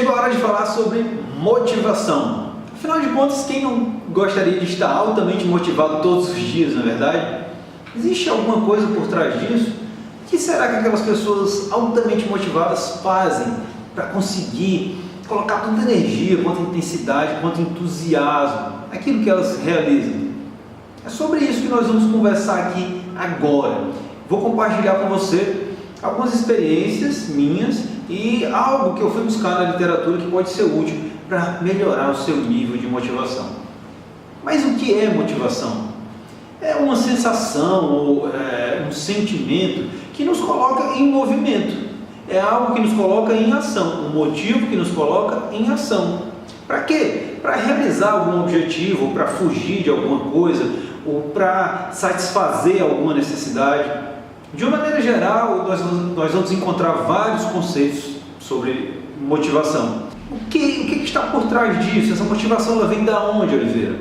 Chegou a hora de falar sobre motivação. Afinal de contas, quem não gostaria de estar altamente motivado todos os dias, não é verdade? Existe alguma coisa por trás disso? O que será que aquelas pessoas altamente motivadas fazem para conseguir colocar tanta energia, quanta intensidade, quanto entusiasmo naquilo que elas realizam? É sobre isso que nós vamos conversar aqui agora. Vou compartilhar com você algumas experiências minhas e algo que eu fui buscar na literatura que pode ser útil para melhorar o seu nível de motivação. Mas o que é motivação? É uma sensação ou um sentimento que nos coloca em movimento. É algo que nos coloca em ação, um motivo que nos coloca em ação. Para quê? Para realizar algum objetivo, ou para fugir de alguma coisa, ou para satisfazer alguma necessidade. De uma maneira geral, nós vamos encontrar vários conceitos sobre motivação. O que está por trás disso? Essa motivação ela vem da onde, Oliveira?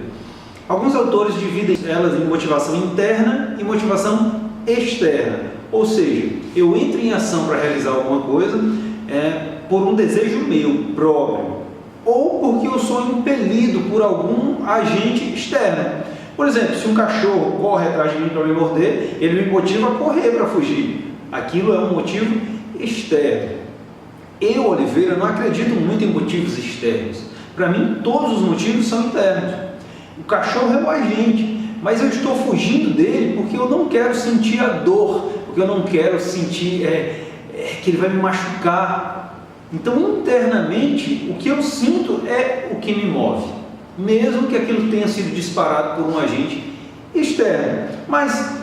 Alguns autores dividem elas em motivação interna e motivação externa. Ou seja, eu entro em ação para realizar alguma coisa por um desejo meu próprio, ou porque eu sou impelido por algum agente externo. Por exemplo, se um cachorro corre atrás de mim para me morder, ele me motiva a correr para fugir. Aquilo é um motivo externo. Eu, Oliveira, não acredito muito em motivos externos. Para mim, todos os motivos são internos. O cachorro é o agente, mas eu estou fugindo dele porque eu não quero sentir a dor, porque eu não quero sentir que ele vai me machucar. Então, internamente, o que eu sinto é o que me move, mesmo que aquilo tenha sido disparado por um agente externo. Mas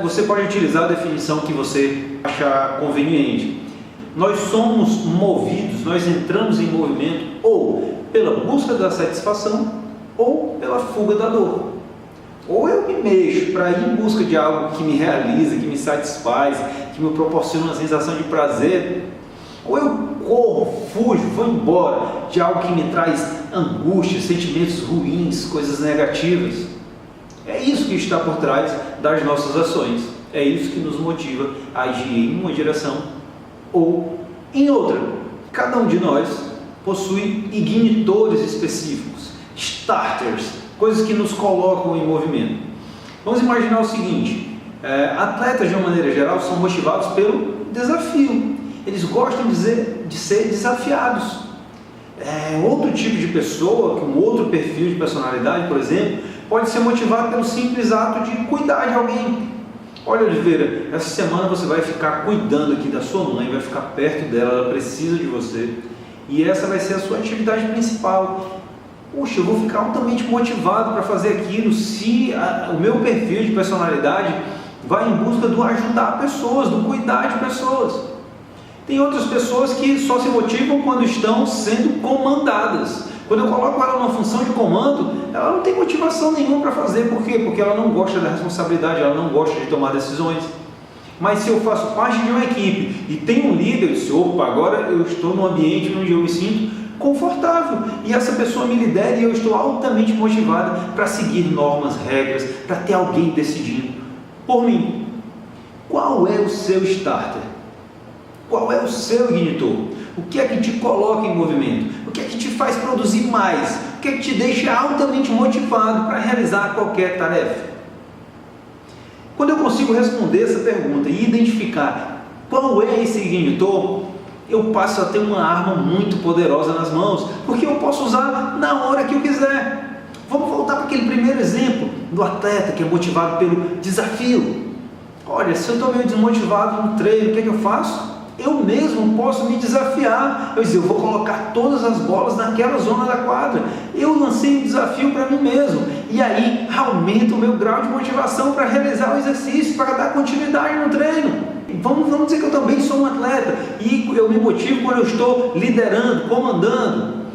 você pode utilizar a definição que você achar conveniente. Nós somos movidos, nós entramos em movimento ou pela busca da satisfação ou pela fuga da dor. Ou eu me mexo para ir em busca de algo que me realiza, que me satisfaz, que me proporciona uma sensação de prazer, ou eu corro, fujo, vou embora de algo que me traz angústia, sentimentos ruins, coisas negativas. É isso que está por trás das nossas ações. É isso que nos motiva a agir em uma direção ou em outra. Cada um de nós possui ignitores específicos, starters, coisas que nos colocam em movimento. Vamos imaginar o seguinte: atletas de uma maneira geral são motivados pelo desafio. Eles gostam de ser desafiados. Outro tipo de pessoa, com outro perfil de personalidade, por exemplo, pode ser motivado pelo simples ato de cuidar de alguém. Olha, Oliveira, essa semana você vai ficar cuidando aqui da sua mãe, vai ficar perto dela, ela precisa de você. E essa vai ser a sua atividade principal. Puxa, eu vou ficar altamente motivado para fazer aquilo se o meu perfil de personalidade vai em busca do ajudar pessoas, do cuidar de pessoas. Tem outras pessoas que só se motivam quando estão sendo comandadas. Quando eu coloco ela numa função de comando, ela não tem motivação nenhuma para fazer. Por quê? Porque ela não gosta da responsabilidade, ela não gosta de tomar decisões. Mas se eu faço parte de uma equipe e tem um líder, eu disse, opa, agora eu estou num ambiente onde eu me sinto confortável. E essa pessoa me lidera e eu estou altamente motivado para seguir normas, regras, para ter alguém decidindo por mim. Qual é o seu starter? Qual é o seu ignitor? O que é que te coloca em movimento? O que é que te faz produzir mais? O que é que te deixa altamente motivado para realizar qualquer tarefa? Quando eu consigo responder essa pergunta e identificar qual é esse ignitor, eu passo a ter uma arma muito poderosa nas mãos, porque eu posso usar na hora que eu quiser. Vamos voltar para aquele primeiro exemplo do atleta que é motivado pelo desafio. Olha, se eu estou meio desmotivado no treino, o que é que eu faço? Eu mesmo posso me desafiar. Eu vou colocar todas as bolas naquela zona da quadra. Eu lancei um desafio para mim mesmo. E aí aumenta o meu grau de motivação para realizar o exercício, para dar continuidade no treino. Vamos dizer que eu também sou um atleta e eu me motivo quando eu estou liderando, comandando.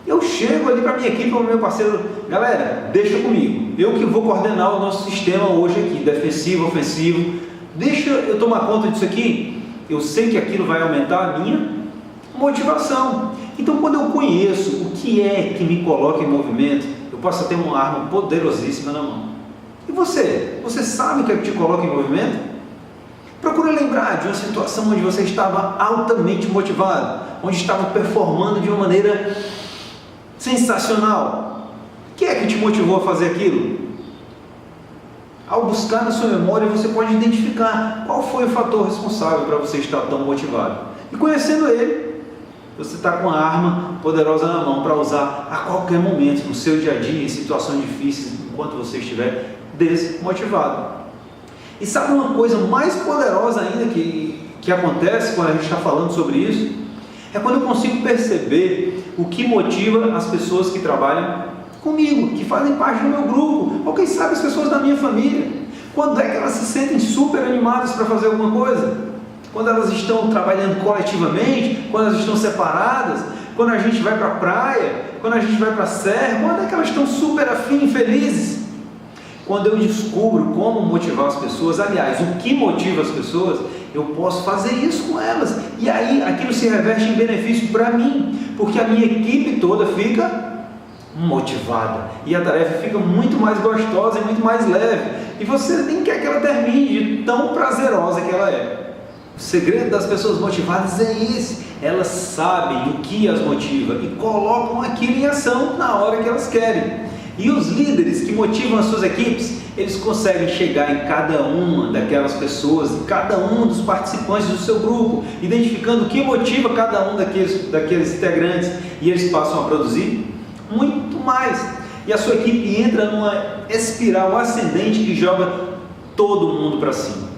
Eu chego ali para a minha equipe, para o meu parceiro, galera, deixa comigo. Eu que vou coordenar o nosso sistema hoje aqui, defensivo, ofensivo. Deixa eu tomar conta disso aqui. Eu sei que aquilo vai aumentar a minha motivação. Então, quando eu conheço o que é que me coloca em movimento, eu posso ter uma arma poderosíssima na mão. E você? Você sabe o que é que te coloca em movimento? Procura lembrar lembrar de uma situação onde você estava altamente motivado, onde estava performando de uma maneira sensacional. O que é que te motivou a fazer aquilo? Ao buscar na sua memória, você pode identificar qual foi o fator responsável para você estar tão motivado. E conhecendo ele, você está com a arma poderosa na mão para usar a qualquer momento no seu dia a dia, em situações difíceis, enquanto você estiver desmotivado. E sabe uma coisa mais poderosa ainda que acontece quando a gente está falando sobre isso? É quando eu consigo perceber o que motiva as pessoas que trabalham comigo, que fazem parte do meu grupo, ou quem sabe as pessoas da minha família. Quando é que elas se sentem super animadas para fazer alguma coisa? Quando elas estão trabalhando coletivamente, quando elas estão separadas, quando a gente vai para a praia, quando a gente vai para a serra, quando é que elas estão super afim e felizes? Quando eu descubro como motivar as pessoas, aliás, o que motiva as pessoas, eu posso fazer isso com elas. E aí aquilo se reverte em benefício para mim, porque a minha equipe toda fica motivada e a tarefa fica muito mais gostosa e muito mais leve. E você nem quer que ela termine de tão prazerosa que ela é. O segredo das pessoas motivadas é esse: elas sabem o que as motiva e colocam aquilo em ação na hora que elas querem. E os líderes que motivam as suas equipes, eles conseguem chegar em cada uma daquelas pessoas, em cada um dos participantes do seu grupo, identificando o que motiva cada um daqueles integrantes, e eles passam a produzir muito mais. E a sua equipe entra numa espiral ascendente que joga todo mundo para cima.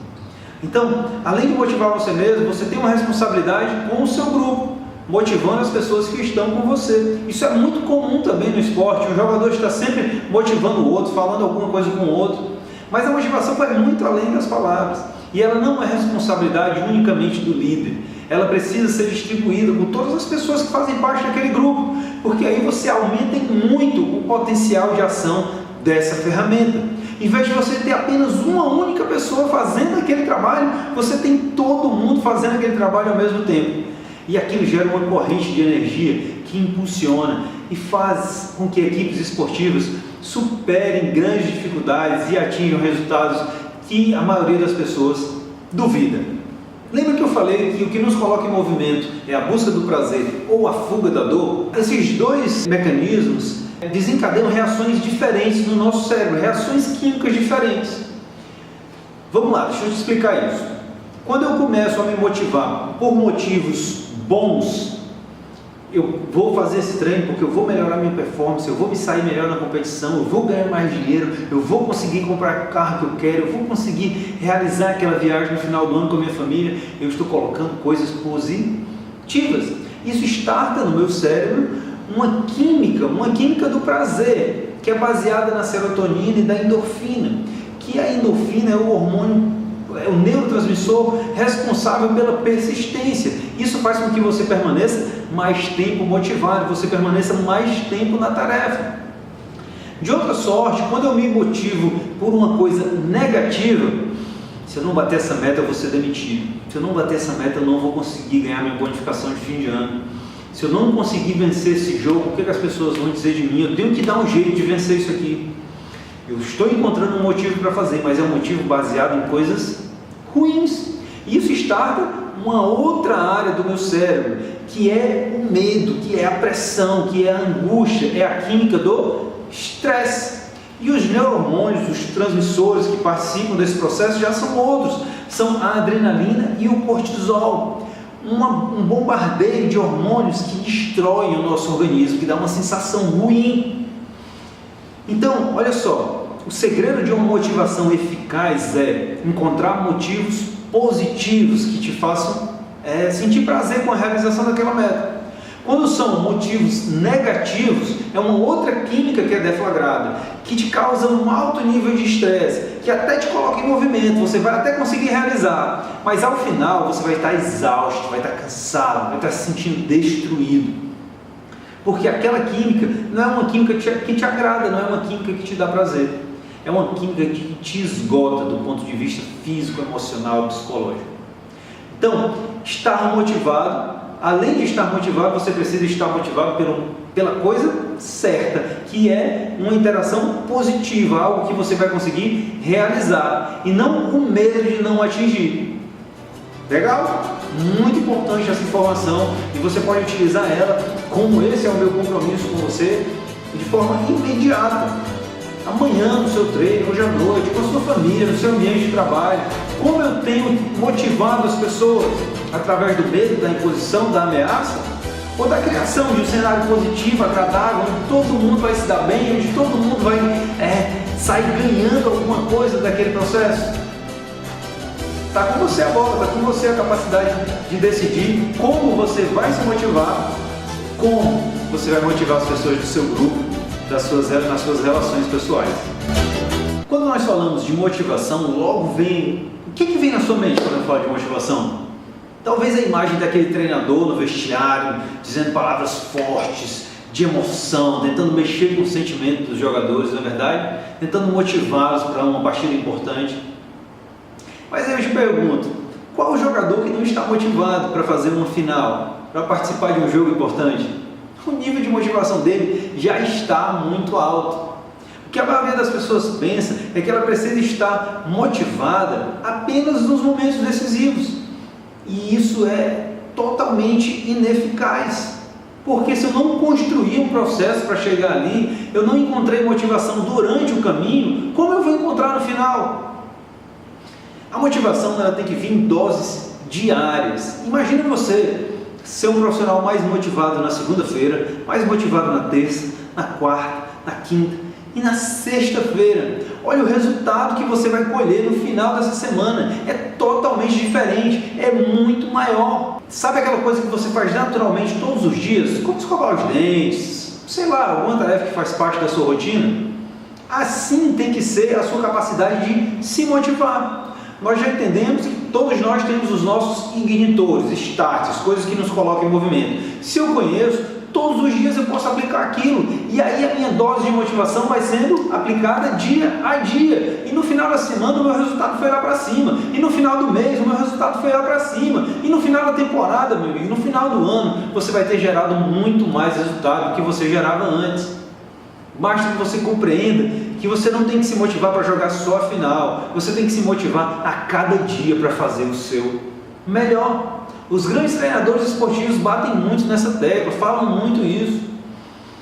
Então, além de motivar você mesmo, você tem uma responsabilidade com o seu grupo, motivando as pessoas que estão com você. Isso é muito comum também no esporte. O jogador está sempre motivando o outro, falando alguma coisa com o outro. Mas a motivação vai muito além das palavras. E ela não é responsabilidade unicamente do líder. Ela precisa ser distribuída com todas as pessoas que fazem parte daquele grupo, porque aí você aumenta muito o potencial de ação dessa ferramenta. Em vez de você ter apenas uma única pessoa fazendo aquele trabalho, você tem todo mundo fazendo aquele trabalho ao mesmo tempo. E aquilo gera uma corrente de energia que impulsiona e faz com que equipes esportivas superem grandes dificuldades e atinjam resultados que a maioria das pessoas duvida. Lembra que eu falei que o que nos coloca em movimento é a busca do prazer ou a fuga da dor? Esses dois mecanismos desencadeiam reações diferentes no nosso cérebro, reações químicas diferentes. Vamos lá, deixa eu te explicar isso. Quando eu começo a me motivar por motivos bons, eu vou fazer esse treino porque eu vou melhorar minha performance, eu vou me sair melhor na competição, eu vou ganhar mais dinheiro, eu vou conseguir comprar o carro que eu quero, eu vou conseguir realizar aquela viagem no final do ano com a minha família. Eu estou colocando coisas positivas. Isso starta no meu cérebro uma química do prazer, que é baseada na serotonina e da endorfina, que a endorfina é o hormônio, é o neurotransmissor responsável pela persistência. Isso faz com que você permaneça mais tempo motivado, você permaneça mais tempo na tarefa. De outra sorte, quando eu me motivo por uma coisa negativa, se eu não bater essa meta eu vou ser demitido, se eu não bater essa meta eu não vou conseguir ganhar minha bonificação de fim de ano, se eu não conseguir vencer esse jogo, o que as pessoas vão dizer de mim? Eu tenho que dar um jeito de vencer isso aqui. Eu estou encontrando um motivo para fazer, mas é um motivo baseado em coisas ruins. Isso starta uma outra área do meu cérebro, que é o medo, que é a pressão, que é a angústia, é a química do estresse. E os neurohormônios, os transmissores que participam desse processo já são outros, são a adrenalina e o cortisol. Um bombardeio de hormônios que destroem o nosso organismo, que dá uma sensação ruim. Então, olha só, o segredo de uma motivação eficaz é encontrar motivos positivos que te façam sentir prazer com a realização daquela meta. Quando são motivos negativos, é uma outra química que é deflagrada, que te causa um alto nível de estresse, que até te coloca em movimento, você vai até conseguir realizar, mas ao final você vai estar exausto, vai estar cansado, vai estar se sentindo destruído. Porque aquela química não é uma química que te agrada, não é uma química que te dá prazer. É uma química que te esgota do ponto de vista físico, emocional e psicológico. Então, estar motivado, além de estar motivado, você precisa estar motivado pela coisa certa, que é uma interação positiva, algo que você vai conseguir realizar, e não o medo de não atingir. Legal? Muito importante essa informação e você pode utilizar ela, como esse é o meu compromisso com você, de forma imediata. Amanhã no seu treino, hoje à noite, com a sua família, no seu ambiente de trabalho. Como eu tenho motivado as pessoas? Através do medo, da imposição, da ameaça? Ou da criação de um cenário positivo, agradável, onde todo mundo vai se dar bem, onde todo mundo vai sair ganhando alguma coisa daquele processo? Está com você a bola, está com você a capacidade de decidir como você vai se motivar, como você vai motivar as pessoas do seu grupo, nas suas relações pessoais. Quando nós falamos de motivação, logo vem... O que vem na sua mente quando eu falo de motivação? Talvez a imagem daquele treinador no vestiário, dizendo palavras fortes, de emoção, tentando mexer com o sentimento dos jogadores, na verdade, tentando motivá-los para uma partida importante. Mas aí eu te pergunto, qual o jogador que não está motivado para fazer uma final, para participar de um jogo importante? O nível de motivação dele já está muito alto. O que a maioria das pessoas pensa é que ela precisa estar motivada apenas nos momentos decisivos. E isso é totalmente ineficaz. Porque se eu não construir um processo para chegar ali, eu não encontrei motivação durante o caminho, como eu vou encontrar no final? A motivação ela tem que vir em doses diárias. Imagina você ser um profissional mais motivado na segunda-feira, mais motivado na terça, na quarta, na quinta e na sexta-feira. Olha o resultado que você vai colher no final dessa semana. É totalmente diferente, é muito maior. Sabe aquela coisa que você faz naturalmente todos os dias? Como escovar os dentes, sei lá, alguma tarefa que faz parte da sua rotina? Assim tem que ser a sua capacidade de se motivar. Nós já entendemos que todos nós temos os nossos ignitores, starts, coisas que nos colocam em movimento. Se eu conheço, todos os dias eu posso aplicar aquilo. E aí a minha dose de motivação vai sendo aplicada dia a dia. E no final da semana o meu resultado foi lá para cima. E no final do mês o meu resultado foi lá para cima. E no final da temporada, meu amigo, no final do ano, você vai ter gerado muito mais resultado do que você gerava antes. Basta que você compreenda que você não tem que se motivar para jogar só a final. Você tem que se motivar a cada dia para fazer o seu melhor. Os grandes treinadores esportivos batem muito nessa tecla, falam muito isso.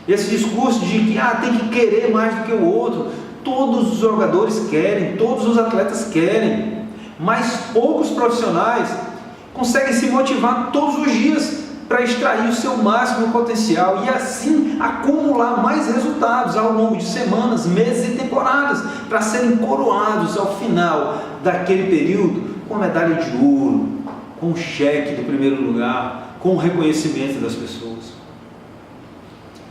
Esse discurso de que tem que querer mais do que o outro. Todos os jogadores querem, todos os atletas querem, mas poucos profissionais conseguem se motivar todos os dias para extrair o seu máximo potencial e assim acumular mais resultados ao longo de semanas, meses e temporadas, para serem coroados ao final daquele período com medalha de ouro, com o cheque do primeiro lugar, com o reconhecimento das pessoas.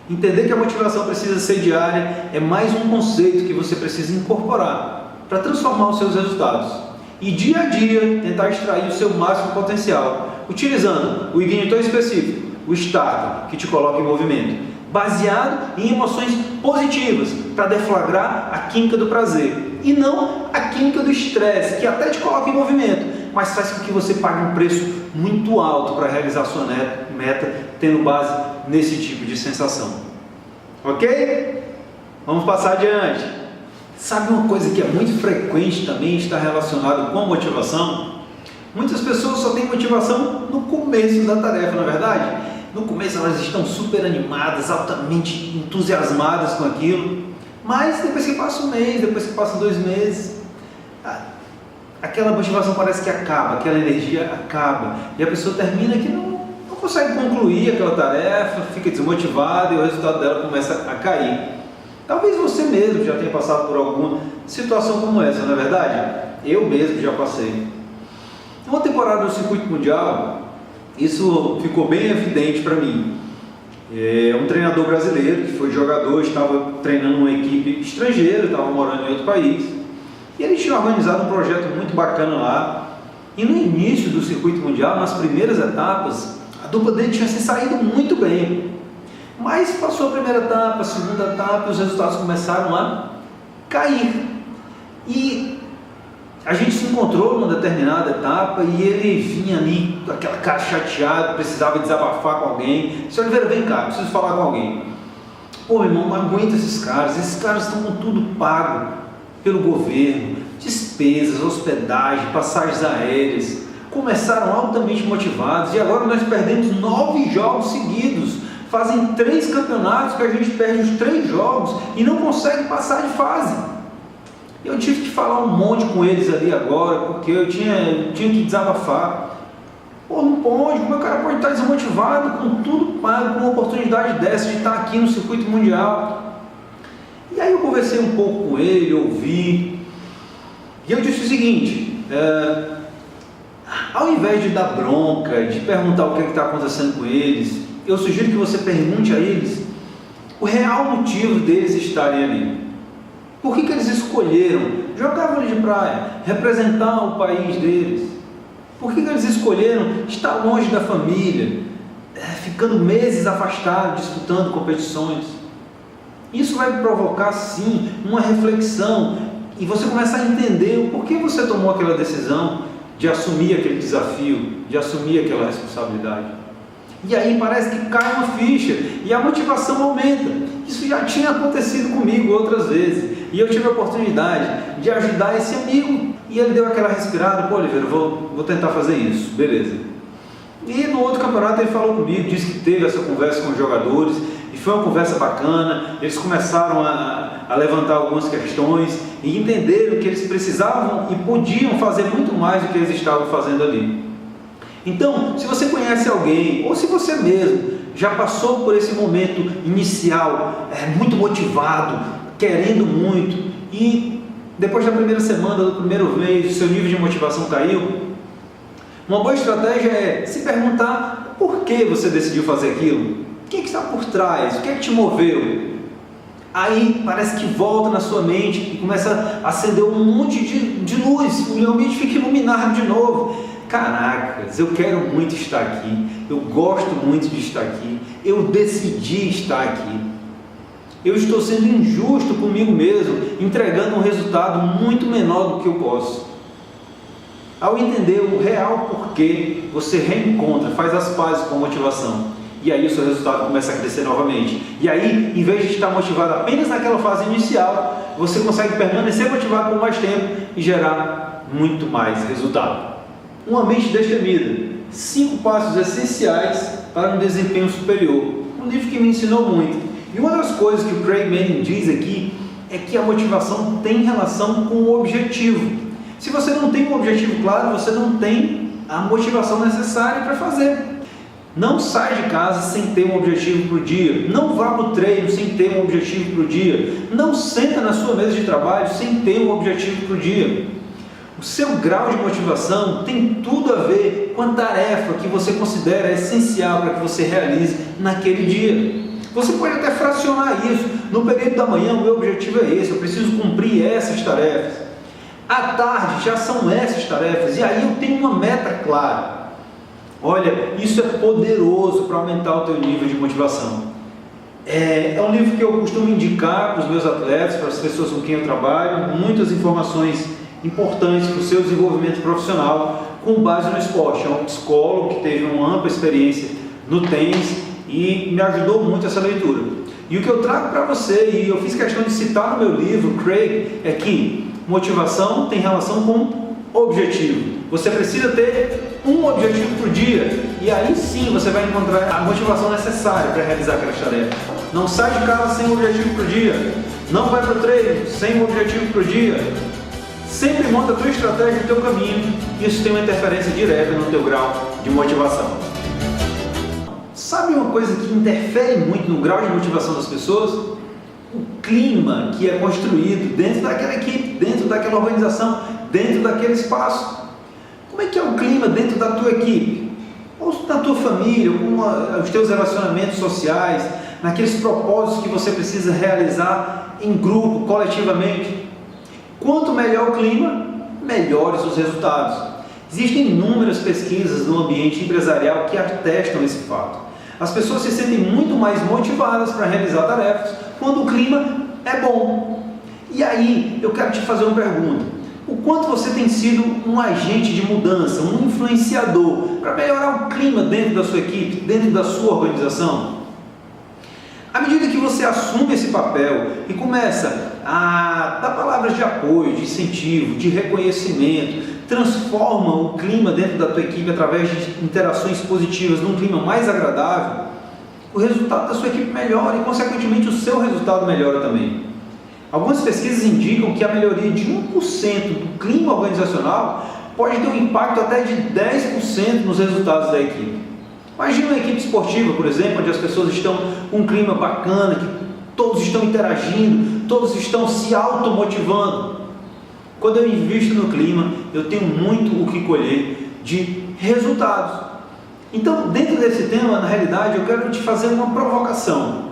Entender que a motivação precisa ser diária é mais um conceito que você precisa incorporar para transformar os seus resultados e dia a dia tentar extrair o seu máximo potencial, utilizando o ignitor específico, o starter, que te coloca em movimento, baseado em emoções positivas, para deflagrar a química do prazer, e não a química do estresse, que até te coloca em movimento, mas faz com que você pague um preço muito alto para realizar sua meta, tendo base nesse tipo de sensação. Ok? Vamos passar adiante. Sabe uma coisa que é muito frequente também, está relacionado com motivação? Muitas pessoas só têm motivação no começo da tarefa, não é verdade? No começo elas estão super animadas, altamente entusiasmadas com aquilo, mas depois que passa um mês, depois que passa 2 meses, aquela motivação parece que acaba, aquela energia acaba, e a pessoa termina que não consegue concluir aquela tarefa, fica desmotivada e o resultado dela começa a cair. Talvez você mesmo já tenha passado por alguma situação como essa, não é verdade? Eu mesmo já passei. Uma temporada do Circuito Mundial, isso ficou bem evidente para mim. Um treinador brasileiro que foi jogador, estava treinando uma equipe estrangeira, estava morando em outro país, e ele tinha organizado um projeto muito bacana lá. E no início do Circuito Mundial, nas primeiras etapas, a dupla dele tinha se saído muito bem. Mas passou a primeira etapa, a segunda etapa, e os resultados começaram a cair. E a gente se encontrou numa determinada etapa e ele vinha ali com aquela cara chateada, precisava desabafar com alguém. Seu Oliveira, vem cá, preciso falar com alguém. Pô, meu irmão, não aguenta esses caras estão com tudo pago pelo governo, despesas, hospedagem, passagens aéreas. começaram altamente motivados e agora nós perdemos 9 jogos seguidos. Fazem 3 campeonatos que a gente perde os 3 jogos e não consegue passar de fase. Eu tive que falar um monte com eles ali agora, porque eu tinha que desabafar. Pô, não pode, como o cara pode estar desmotivado com tudo pago, com uma oportunidade dessa de estar aqui no circuito mundial? E aí eu conversei um pouco com ele, ouvi, e eu disse o seguinte, ao invés de dar bronca, de perguntar o que está acontecendo com eles, eu sugiro que você pergunte a eles o real motivo deles estarem ali. Por que eles escolheram jogar vôlei de praia, representar o país deles? Por que eles escolheram estar longe da família, ficando meses afastados, disputando competições? Isso vai provocar, sim, uma reflexão e você começa a entender o porquê você tomou aquela decisão de assumir aquele desafio, de assumir aquela responsabilidade. E aí parece que cai uma ficha e a motivação aumenta. Isso já tinha acontecido comigo outras vezes. E eu tive a oportunidade de ajudar esse amigo. E ele deu aquela respirada, pô, Oliveira, vou tentar fazer isso, beleza. E no outro campeonato ele falou comigo, disse que teve essa conversa com os jogadores, e foi uma conversa bacana, eles começaram a levantar algumas questões, e entenderam que eles precisavam e podiam fazer muito mais do que eles estavam fazendo ali. Então, se você conhece alguém, ou se você mesmo já passou por esse momento inicial, muito motivado, querendo muito, e depois da primeira semana, do primeiro mês, o seu nível de motivação caiu, uma boa estratégia é se perguntar por que você decidiu fazer aquilo, o que está por trás, o que te moveu. Aí parece que volta na sua mente e começa a acender um monte de luz, o ambiente fica iluminado de novo. Caracas, eu quero muito estar aqui, eu gosto muito de estar aqui, eu decidi estar aqui. Eu estou sendo injusto comigo mesmo, entregando um resultado muito menor do que eu posso. Ao entender o real porquê, você reencontra, faz as pazes com a motivação. E aí o seu resultado começa a crescer novamente. E aí, em vez de estar motivado apenas naquela fase inicial, você consegue permanecer motivado por mais tempo e gerar muito mais resultado. Uma mente destemida. 5 passos essenciais para um desempenho superior. Um livro que me ensinou muito. E uma das coisas que o Craig Manning diz aqui é que a motivação tem relação com o objetivo. Se você não tem um objetivo claro, você não tem a motivação necessária para fazer. Não sai de casa sem ter um objetivo para o dia. Não vá para o treino sem ter um objetivo para o dia. Não senta na sua mesa de trabalho sem ter um objetivo para o dia. O seu grau de motivação tem tudo a ver com a tarefa que você considera essencial para que você realize naquele dia. Você pode até fracionar isso. No período da manhã, o meu objetivo é esse, eu preciso cumprir essas tarefas. À tarde, já são essas tarefas, e aí eu tenho uma meta clara. Olha, isso é poderoso para aumentar o teu nível de motivação. É um livro que eu costumo indicar para os meus atletas, para as pessoas com quem eu trabalho, muitas informações importantes para o seu desenvolvimento profissional, com base no esporte. É um psicólogo que teve uma ampla experiência no tênis, e me ajudou muito essa leitura. E o que eu trago para você, e eu fiz questão de citar no meu livro, Craig, é que motivação tem relação com objetivo. Você precisa ter um objetivo por dia, e aí sim você vai encontrar a motivação necessária para realizar aquela tarefa. Não sai de casa sem um objetivo por dia, não vai para o treino sem um objetivo por dia. Sempre monta a tua estratégia e o teu caminho, isso tem uma interferência direta no teu grau de motivação. Sabe uma coisa que interfere muito no grau de motivação das pessoas? O clima que é construído dentro daquela equipe, dentro daquela organização, dentro daquele espaço. Como é que é o clima dentro da tua equipe? Ou da tua família, com os teus relacionamentos sociais, naqueles propósitos que você precisa realizar em grupo, coletivamente? Quanto melhor o clima, melhores os resultados. Existem inúmeras pesquisas no ambiente empresarial que atestam esse fato. As pessoas se sentem muito mais motivadas para realizar tarefas quando o clima é bom. E aí, eu quero te fazer uma pergunta. O quanto você tem sido um agente de mudança, um influenciador para melhorar o clima dentro da sua equipe, dentro da sua organização? À medida que você assume esse papel e começa a dar palavras de apoio, de incentivo, de reconhecimento, transforma o clima dentro da tua equipe através de interações positivas num clima mais agradável, o resultado da sua equipe melhora e, consequentemente, o seu resultado melhora também. Algumas pesquisas indicam que a melhoria de 1% do clima organizacional pode ter um impacto até de 10% nos resultados da equipe. Imagina uma equipe esportiva, por exemplo, onde as pessoas estão com um clima bacana, que todos estão interagindo, todos estão se automotivando. Quando eu invisto no clima, eu tenho muito o que colher de resultados. Então, dentro desse tema, na realidade, eu quero te fazer uma provocação.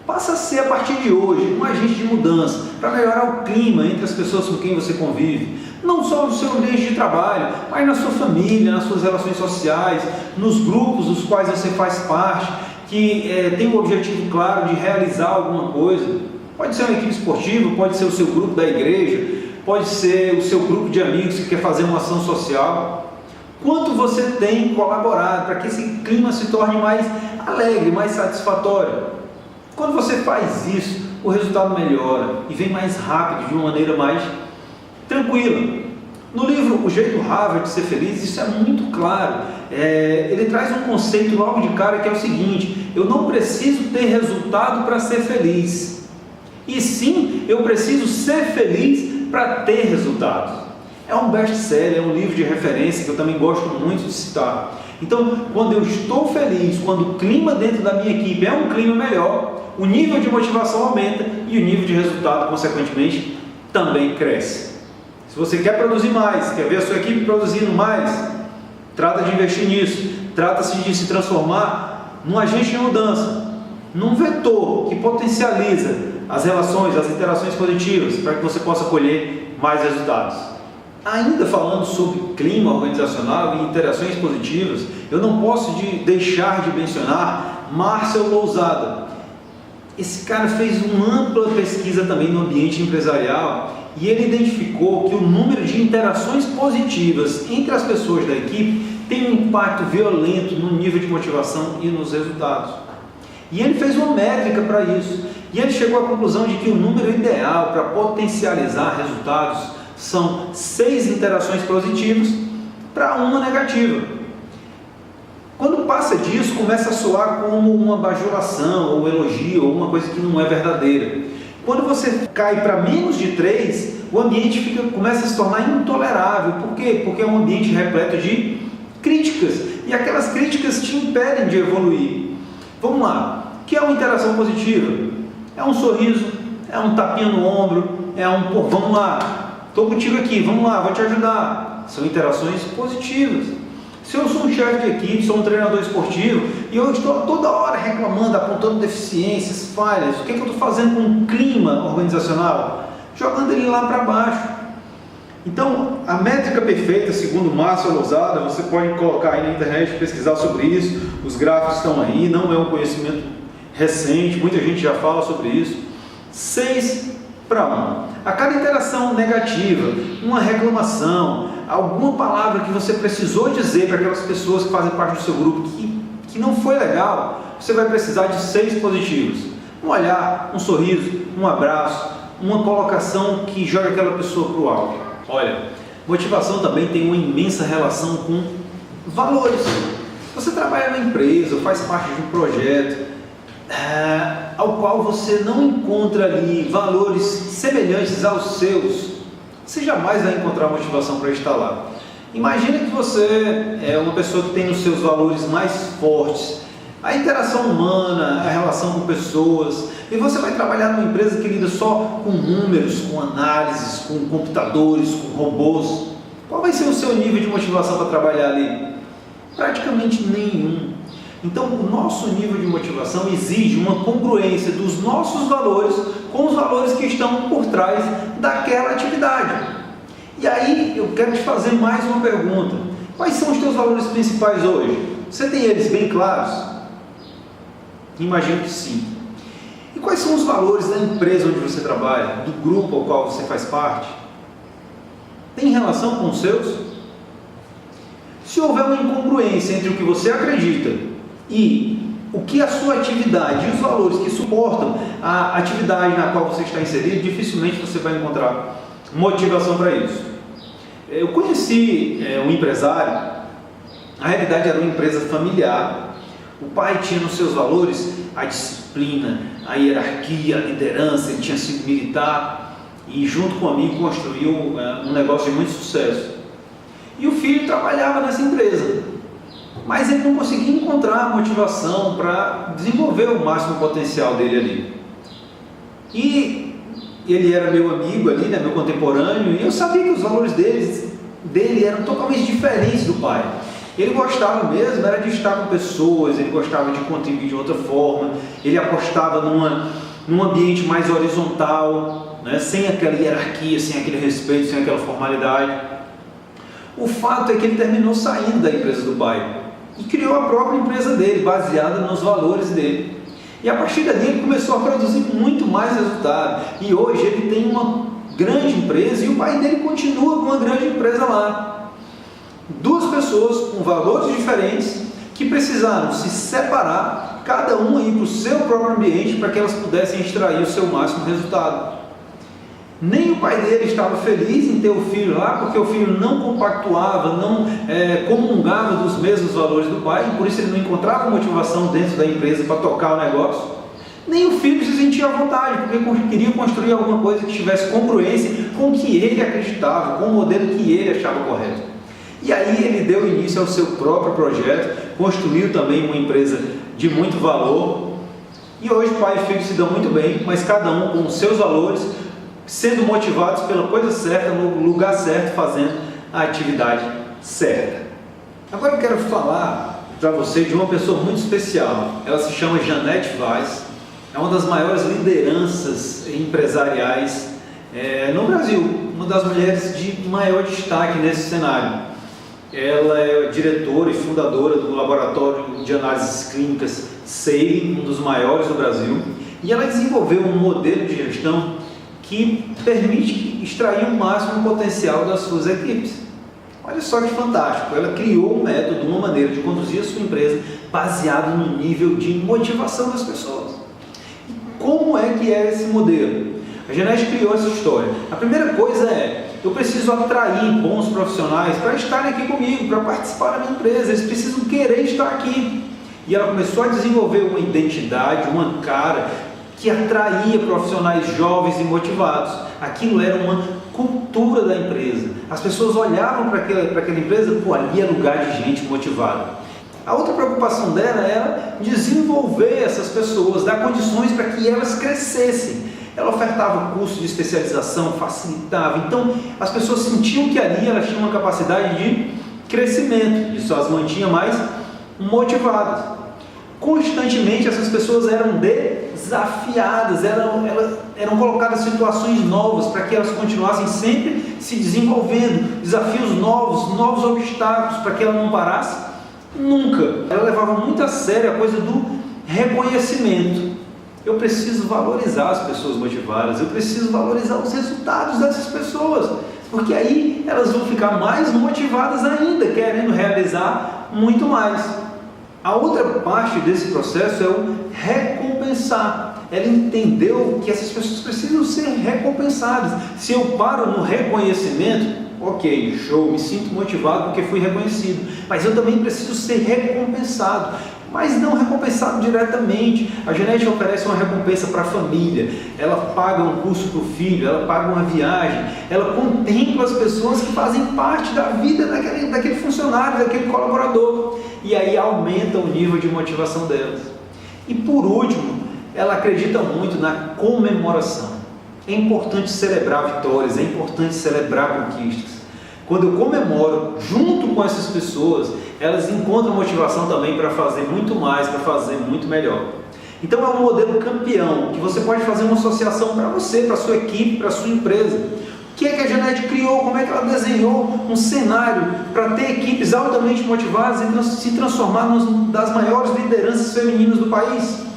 Passa a ser, a partir de hoje, um agente de mudança para melhorar o clima entre as pessoas com quem você convive. Não só no seu ambiente de trabalho, mas na sua família, nas suas relações sociais, nos grupos dos quais você faz parte, que tem o objetivo claro de realizar alguma coisa. Pode ser uma equipe esportiva, pode ser o seu grupo da igreja, pode ser o seu grupo de amigos que quer fazer uma ação social. Quanto você tem colaborado para que esse clima se torne mais alegre, mais satisfatório? Quando você faz isso, o resultado melhora e vem mais rápido, de uma maneira mais tranquila. No livro O Jeito Harvard de Ser Feliz, isso é muito claro. Ele traz um conceito logo de cara que é o seguinte: eu não preciso ter resultado para ser feliz, e sim, eu preciso ser feliz para ter resultados. É um best-seller, é um livro de referência que eu também gosto muito de citar. Então, quando eu estou feliz, quando o clima dentro da minha equipe é um clima melhor, o nível de motivação aumenta e o nível de resultado, consequentemente, também cresce. Se você quer produzir mais, quer ver a sua equipe produzindo mais, trata de investir nisso. Trata-se de se transformar num agente de mudança, num vetor que potencializa as relações, as interações positivas, para que você possa colher mais resultados. Ainda falando sobre clima organizacional e interações positivas, eu não posso deixar de mencionar Marcel Lousada. Esse cara fez uma ampla pesquisa também no ambiente empresarial e ele identificou que o número de interações positivas entre as pessoas da equipe tem um impacto violento no nível de motivação e nos resultados. E ele fez uma métrica para isso. E ele chegou à conclusão de que o número ideal para potencializar resultados são 6 interações positivas para uma negativa. Quando passa disso, começa a soar como uma bajulação, ou um elogio, ou uma coisa que não é verdadeira. Quando você cai para menos de 3, o ambiente começa a se tornar intolerável. Por quê? Porque é um ambiente repleto de críticas. E aquelas críticas te impedem de evoluir. Vamos lá. O que é uma interação positiva? É um sorriso, é um tapinha no ombro, é um pô, vamos lá, estou contigo aqui, vamos lá, vou te ajudar. São interações positivas. Se eu sou um chefe de equipe, sou um treinador esportivo e eu estou toda hora reclamando, apontando deficiências, falhas, o que eu estou fazendo com o clima organizacional? Jogando ele lá para baixo. Então, a métrica perfeita, segundo Marcel Lousada, você pode colocar aí na internet, pesquisar sobre isso, os gráficos estão aí, não é um conhecimento recente, muita gente já fala sobre isso. 6 para 1. A cada interação negativa, uma reclamação, alguma palavra que você precisou dizer para aquelas pessoas que fazem parte do seu grupo que não foi legal, você vai precisar de 6 positivos. Um olhar, um sorriso, um abraço, uma colocação que joga aquela pessoa para o alto. Olha, motivação também tem uma imensa relação com valores. Você trabalha na empresa, faz parte de um projeto ao qual você não encontra ali valores semelhantes aos seus, você jamais vai encontrar motivação para estar lá. Imagina que você é uma pessoa que tem os seus valores mais fortes, a interação humana, a relação com pessoas, e você vai trabalhar numa empresa que lida só com números, com análises, com computadores, com robôs. Qual vai ser o seu nível de motivação para trabalhar ali? Praticamente nenhum. Então, o nosso nível de motivação exige uma congruência dos nossos valores com os valores que estão por trás daquela atividade. E aí, eu quero te fazer mais uma pergunta. Quais são os teus valores principais hoje? Você tem eles bem claros? Imagino que sim. E quais são os valores da empresa onde você trabalha, do grupo ao qual você faz parte? Tem relação com os seus? Se houver uma incongruência entre o que você acredita e o que a sua atividade e os valores que suportam a atividade na qual você está inserido, dificilmente você vai encontrar motivação para isso. Eu conheci um empresário, na realidade era uma empresa familiar. O pai tinha nos seus valores a disciplina, a hierarquia, a liderança, ele tinha sido militar e junto comigo construiu um negócio de muito sucesso. E o filho trabalhava nessa empresa, mas ele não conseguia encontrar motivação para desenvolver o máximo potencial dele ali. E ele era meu amigo ali, né, meu contemporâneo, e eu sabia que os valores dele eram totalmente diferentes do pai. Ele gostava mesmo, era de estar com pessoas, ele gostava de contribuir de outra forma, ele apostava num ambiente mais horizontal, né, sem aquela hierarquia, sem aquele respeito, sem aquela formalidade. O fato é que ele terminou saindo da empresa do pai e criou a própria empresa dele, baseada nos valores dele. E a partir dali ele começou a produzir muito mais resultado. E hoje ele tem uma grande empresa e o pai dele continua com uma grande empresa lá. Duas pessoas com valores diferentes que precisaram se separar, cada uma ir para o seu próprio ambiente para que elas pudessem extrair o seu máximo resultado. Nem o pai dele estava feliz em ter o filho lá, porque o filho não compactuava, não comungava dos mesmos valores do pai, e por isso ele não encontrava motivação dentro da empresa para tocar o negócio. Nem o filho se sentia à vontade, porque queria construir alguma coisa que estivesse congruência com o que ele acreditava, com o modelo que ele achava correto. E aí ele deu início ao seu próprio projeto, construiu também uma empresa de muito valor, e hoje pai e filho se dão muito bem, mas cada um com os seus valores, sendo motivados pela coisa certa, no lugar certo, fazendo a atividade certa. Agora eu quero falar para você de uma pessoa muito especial. Ela se chama Janete Vaz, é uma das maiores lideranças empresariais no Brasil, uma das mulheres de maior destaque nesse cenário. Ela é diretora e fundadora do laboratório de análises clínicas SEI, um dos maiores do Brasil, e ela desenvolveu um modelo de gestão que permite extrair o máximo potencial das suas equipes. Olha só que fantástico, ela criou um método, uma maneira de conduzir a sua empresa baseado no nível de motivação das pessoas. E como é que é esse modelo? A Janete criou essa história. A primeira coisa eu preciso atrair bons profissionais para estarem aqui comigo, para participar da minha empresa, eles precisam querer estar aqui. E ela começou a desenvolver uma identidade, uma cara, que atraía profissionais jovens e motivados. Aquilo era uma cultura da empresa. As pessoas olhavam para aquela empresa, ali é lugar de gente motivada. A outra preocupação dela era desenvolver essas pessoas, dar condições para que elas crescessem. Ela ofertava curso de especialização, facilitava. Então, as pessoas sentiam que ali elas tinham uma capacidade de crescimento. Isso as mantinha mais motivadas. Constantemente essas pessoas eram desafiadas, eram colocadas em situações novas para que elas continuassem sempre se desenvolvendo, desafios novos obstáculos para que ela não parasse nunca. Ela levava muito a sério a coisa do reconhecimento. Eu preciso valorizar as pessoas motivadas, eu preciso valorizar os resultados dessas pessoas, porque aí elas vão ficar mais motivadas ainda, querendo realizar muito mais. A outra parte desse processo é o recompensar. Ela entendeu que essas pessoas precisam ser recompensadas. Se eu paro no reconhecimento, ok, show, me sinto motivado porque fui reconhecido, mas eu também preciso ser recompensado, mas não recompensado diretamente. A Janete oferece uma recompensa para a família, ela paga um curso para o filho, ela paga uma viagem, ela contempla as pessoas que fazem parte da vida daquele funcionário, daquele colaborador, e aí aumenta o nível de motivação delas. E por último, ela acredita muito na comemoração. É importante celebrar vitórias, é importante celebrar conquistas. Quando eu comemoro junto com essas pessoas, elas encontram motivação também para fazer muito mais, para fazer muito melhor. Então é um modelo campeão, que você pode fazer uma associação para você, para a sua equipe, para a sua empresa. O que é que a Janete criou? Como é que ela desenhou um cenário para ter equipes altamente motivadas e se transformar numa das maiores lideranças femininas do país?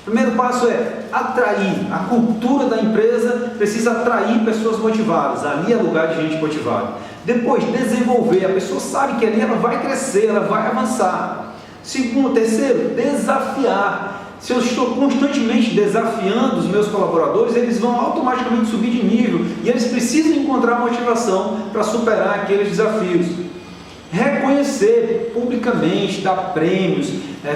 O primeiro passo é atrair. A cultura da empresa precisa atrair pessoas motivadas. Ali é lugar de gente motivada. Depois, desenvolver. A pessoa sabe que ali ela vai crescer, ela vai avançar. Terceiro, desafiar. Se eu estou constantemente desafiando os meus colaboradores, eles vão automaticamente subir de nível e eles precisam encontrar motivação para superar aqueles desafios. Reconhecer publicamente, dar prêmios,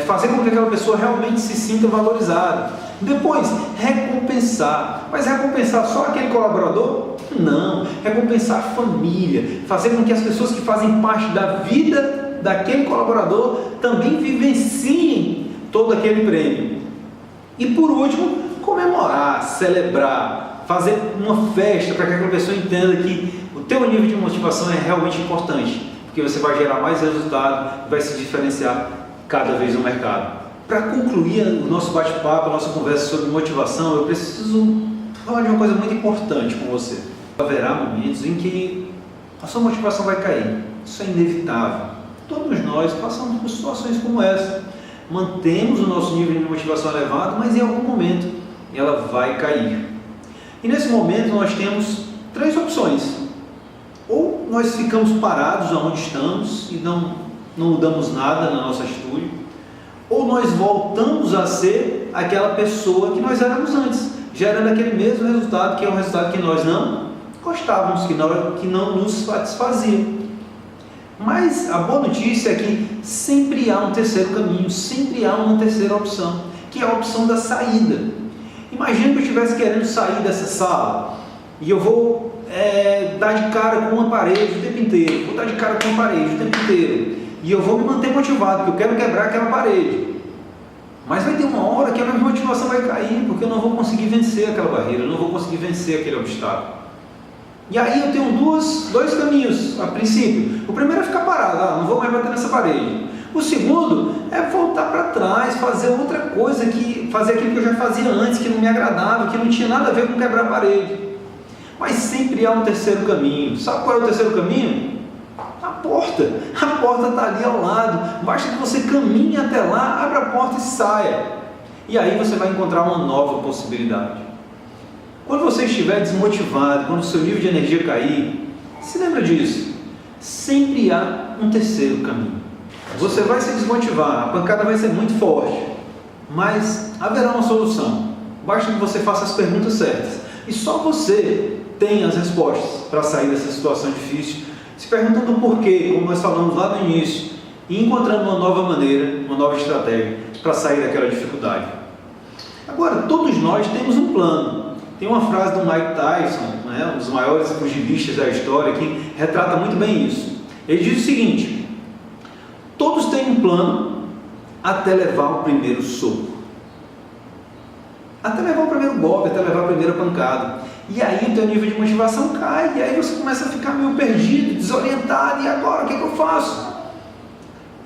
fazer com que aquela pessoa realmente se sinta valorizada. Depois, recompensar. Mas recompensar só aquele colaborador? Não. Recompensar a família. Fazer com que as pessoas que fazem parte da vida daquele colaborador também vivenciem todo aquele prêmio. E por último, comemorar, celebrar, fazer uma festa para que aquela pessoa entenda que o teu nível de motivação é realmente importante, porque você vai gerar mais resultado e vai se diferenciar cada vez no mercado. Para concluir o nosso bate-papo, a nossa conversa sobre motivação, eu preciso falar de uma coisa muito importante com você. Haverá momentos em que a sua motivação vai cair, isso é inevitável. Todos nós passamos por situações como essa. Mantemos o nosso nível de motivação elevado, mas em algum momento ela vai cair. E nesse momento nós temos 3 opções. Ou nós ficamos parados onde estamos e não mudamos nada na nossa atitude, ou nós voltamos a ser aquela pessoa que nós éramos antes, gerando aquele mesmo resultado, que é um resultado que nós não gostávamos, que não nos satisfazia. Mas a boa notícia é que sempre há um terceiro caminho, sempre há uma terceira opção, que é a opção da saída. Imagina que eu estivesse querendo sair dessa sala e eu vou dar de cara com uma parede o tempo inteiro, vou dar de cara com uma parede o tempo inteiro e eu vou me manter motivado, porque eu quero quebrar aquela parede. Mas vai ter uma hora que a minha motivação vai cair, porque eu não vou conseguir vencer aquela barreira, eu não vou conseguir vencer aquele obstáculo. E aí eu tenho dois caminhos a princípio. O primeiro é ficar parado, não vou mais bater nessa parede. O segundo é voltar para trás, fazer outra coisa, fazer aquilo que eu já fazia antes, que não me agradava, que não tinha nada a ver com quebrar a parede. Mas sempre há um terceiro caminho. Sabe qual é o terceiro caminho? A porta está ali ao lado, basta que você caminhe até lá, abra a porta e saia. E aí você vai encontrar uma nova possibilidade. Quando você estiver desmotivado, quando o seu nível de energia cair, se lembra disso, sempre há um terceiro caminho. Você vai se desmotivar, a pancada vai ser muito forte, mas haverá uma solução. Basta que você faça as perguntas certas. E só você tem as respostas para sair dessa situação difícil, se perguntando o porquê, como nós falamos lá no início, e encontrando uma nova maneira, uma nova estratégia para sair daquela dificuldade. Agora, todos nós temos um plano. Tem uma frase do Mike Tyson, um dos maiores pugilistas da história, que retrata muito bem isso. Ele diz o seguinte: todos têm um plano até levar o primeiro soco, até levar o primeiro golpe, até levar a primeira pancada. E aí o teu nível de motivação cai, e aí você começa a ficar meio perdido, desorientado, e agora o que eu faço?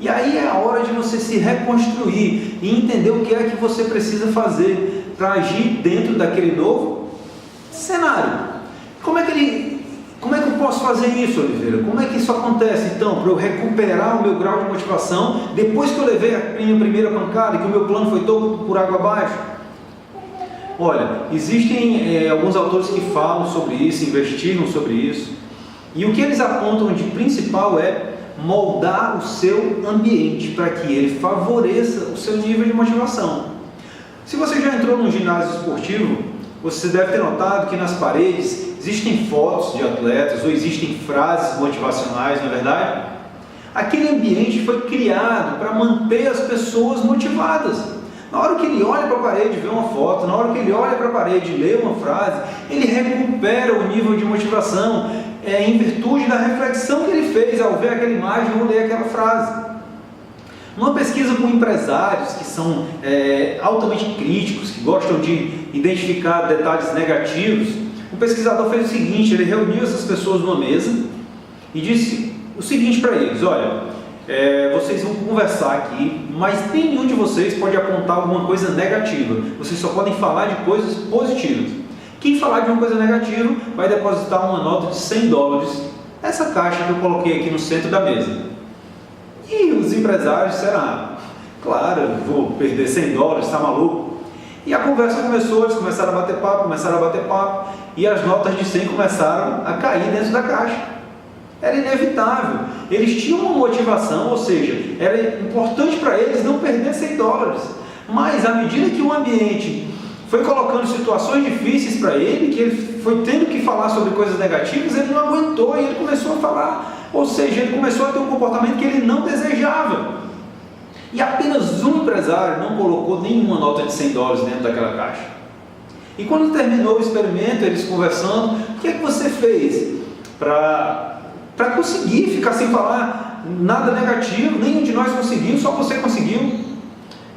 E aí é a hora de você se reconstruir e entender o que é que você precisa fazer para agir dentro daquele novo cenário. Como é que eu posso fazer isso, Oliveira? Como é que isso acontece então, para eu recuperar o meu grau de motivação depois que eu levei a minha primeira pancada, que o meu plano foi todo por água abaixo? Olha, existem alguns autores que falam sobre isso, investigam sobre isso, e o que eles apontam de principal é moldar o seu ambiente para que ele favoreça o seu nível de motivação. Se você já entrou num ginásio esportivo, você deve ter notado que nas paredes existem fotos de atletas ou existem frases motivacionais, não é verdade? Aquele ambiente foi criado para manter as pessoas motivadas. Na hora que ele olha para a parede e vê uma foto, na hora que ele olha para a parede e lê uma frase, ele recupera o nível de motivação em virtude da reflexão que ele fez ao ver aquela imagem ou ler aquela frase. Numa pesquisa com empresários que são altamente críticos, que gostam de identificar detalhes negativos, o pesquisador fez o seguinte: ele reuniu essas pessoas numa mesa e disse o seguinte para eles: olha, vocês vão conversar aqui, mas nenhum de vocês pode apontar alguma coisa negativa, vocês só podem falar de coisas positivas. Quem falar de uma coisa negativa vai depositar uma nota de $100, essa caixa que eu coloquei aqui no centro da mesa. E os empresários disseram: claro, eu vou perder $100, está maluco? E a conversa começou, eles começaram a bater papo, e as notas de 100 começaram a cair dentro da caixa. Era inevitável, eles tinham uma motivação, ou seja, era importante para eles não perder $100, Mas à medida que o ambiente foi colocando situações difíceis para ele, que ele foi tendo que falar sobre coisas negativas, ele não aguentou e ele começou a falar, ou seja, ele começou a ter um comportamento que ele não desejava. E apenas um empresário não colocou nenhuma nota de $100 dentro daquela caixa. E quando terminou o experimento, eles conversando, o que é que você fez para conseguir ficar sem falar nada negativo? Nenhum de nós conseguiu, só você conseguiu.